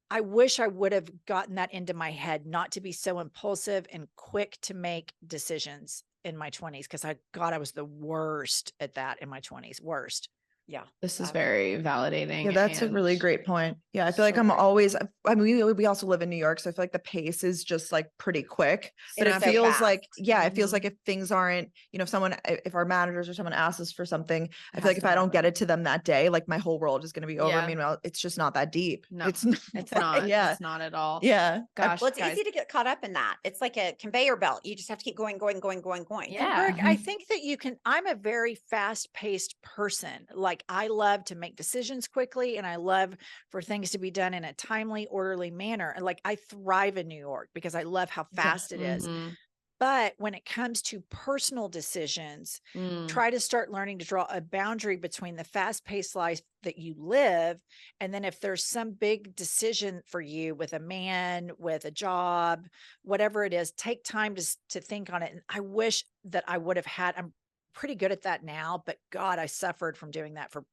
B: I wish I would have gotten that into my head, not to be so impulsive and quick to make decisions in my 20s, because I was the worst at that in my 20s. Worst.
C: Yeah.
D: This is very validating.
A: Yeah, that's a really
D: and
A: great point. Yeah, I feel like
C: So
A: I'm
C: great.
A: always, we also live in New York, so I feel like the pace is just like pretty quick, but
C: It's
A: it
C: so
A: feels like,
C: fast.
A: yeah, it feels like if things aren't, if our managers or someone asks us for something, I feel like if I don't get it to them that day, like my whole world is going to be over.
D: Yeah.
A: Meanwhile, it's just not that deep.
D: No,
A: It's
D: not.
A: Yeah.
D: It's not at all.
A: Yeah.
D: Gosh,
C: Well, it's
D: guys.
C: easy to get caught up in that. It's like a conveyor belt. You just have to keep going.
D: Yeah.
B: Rick, I think that I'm a very fast-paced person. Like, I love to make decisions quickly, and I love for things to be done in a timely, orderly manner. And like, I thrive in New York because I love how fast it is.
D: Mhm.
B: But when it comes to personal decisions,
D: Mm.
B: try to start learning to draw a boundary between the fast-paced life that you live. And then if there's some big decision for you with a man, with a job, whatever it is, take time to think on it. And I wish that I would have had, I'm pretty good at that now, but God, I suffered from doing that for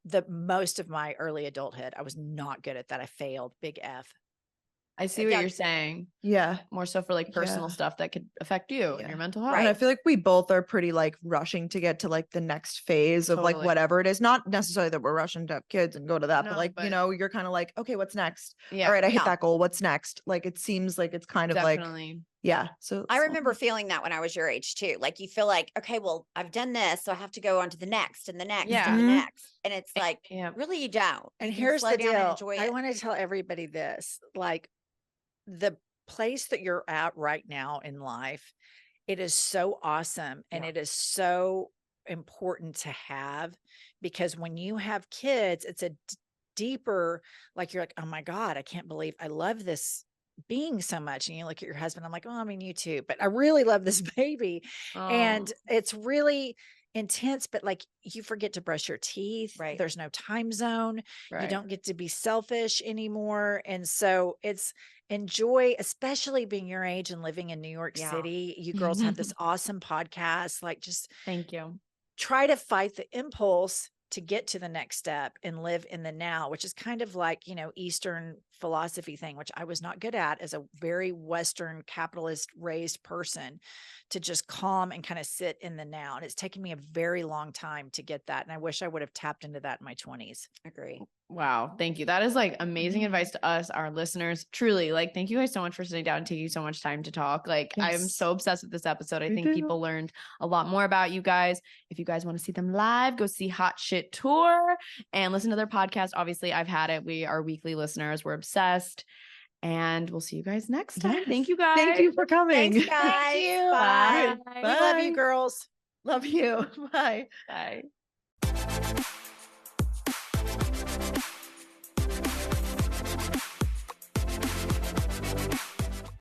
B: the most of my early adulthood. I was not good at that. I failed, big F.
D: I see what you're saying.
A: Yeah.
D: More so for like personal
A: Yeah.
D: stuff that could affect you and
A: Yeah.
D: your mental health.
A: And I
C: Right.
A: feel like we both are pretty like rushing to get to like the next phase of like
D: Totally.
A: whatever it is. Not necessarily that we're rushing to have kids and go to that,
D: No,
A: but like,
D: but-
A: you know, you're kind of like, okay, what's next?
D: Yeah.
A: All right, I hit
C: Yeah.
A: that goal. What's next? Like it seems like it's kind of like,
D: Definitely.
A: yeah. So
C: I remember feeling that when I was your age too. Like you feel like, okay, well, I've done this, so I have to go on to the next and the next
D: Yeah.
C: and the
A: Mhm.
C: next. And it's like,
D: Yeah.
C: really, you don't.
B: And
C: You can
B: here's
C: slow
B: the
C: down and
B: deal.
C: enjoy
B: I
C: it.
B: want to tell everybody this, like the place that you're at right now in life, it is so awesome. And
D: Yeah.
B: it is so important to have, because when you have kids, it's a deeper, like you're like, oh my God, I can't believe I love this being so much. And you look at your husband, I'm like, oh, I mean, you too, but I really love this baby. And it's really intense, but like you forget to brush your teeth.
C: Right.
B: There's no time zone.
D: Right.
B: You don't get to be selfish anymore. And so it's enjoy, especially being your age and living in New York
C: Yeah.
B: City. You girls have this awesome podcast. Like just
D: Thank you.
B: try to fight the impulse to get to the next step and live in the now, which is kind of like, you know, Eastern philosophy thing, which I was not good at as a very Western capitalist raised person, to just calm and kind of sit in the now. And it's taken me a very long time to get that. And I wish I would have tapped into that in my 20s.
C: Agree.
D: Wow. Thank you. That is like amazing advice to us, our listeners. Truly, like, thank you guys so much for sitting down and taking so much time to talk. Like, I am
A: Yes.
D: so obsessed with this episode. I
A: Me
D: think
A: too.
D: people learned a lot more about you guys. If you guys want to see them live, go see Hot Shit Tour and listen to their podcast. Obviously, I've had it. We are weekly listeners. We're obsessed. And we'll see you guys next time.
A: Yes.
D: Thank you guys.
A: Thank you for coming.
C: Thanks, guys.
B: Thank you.
C: Bye.
D: Bye.
B: We love you,
A: Bye.
B: girls.
A: Love you. Bye.
D: Bye.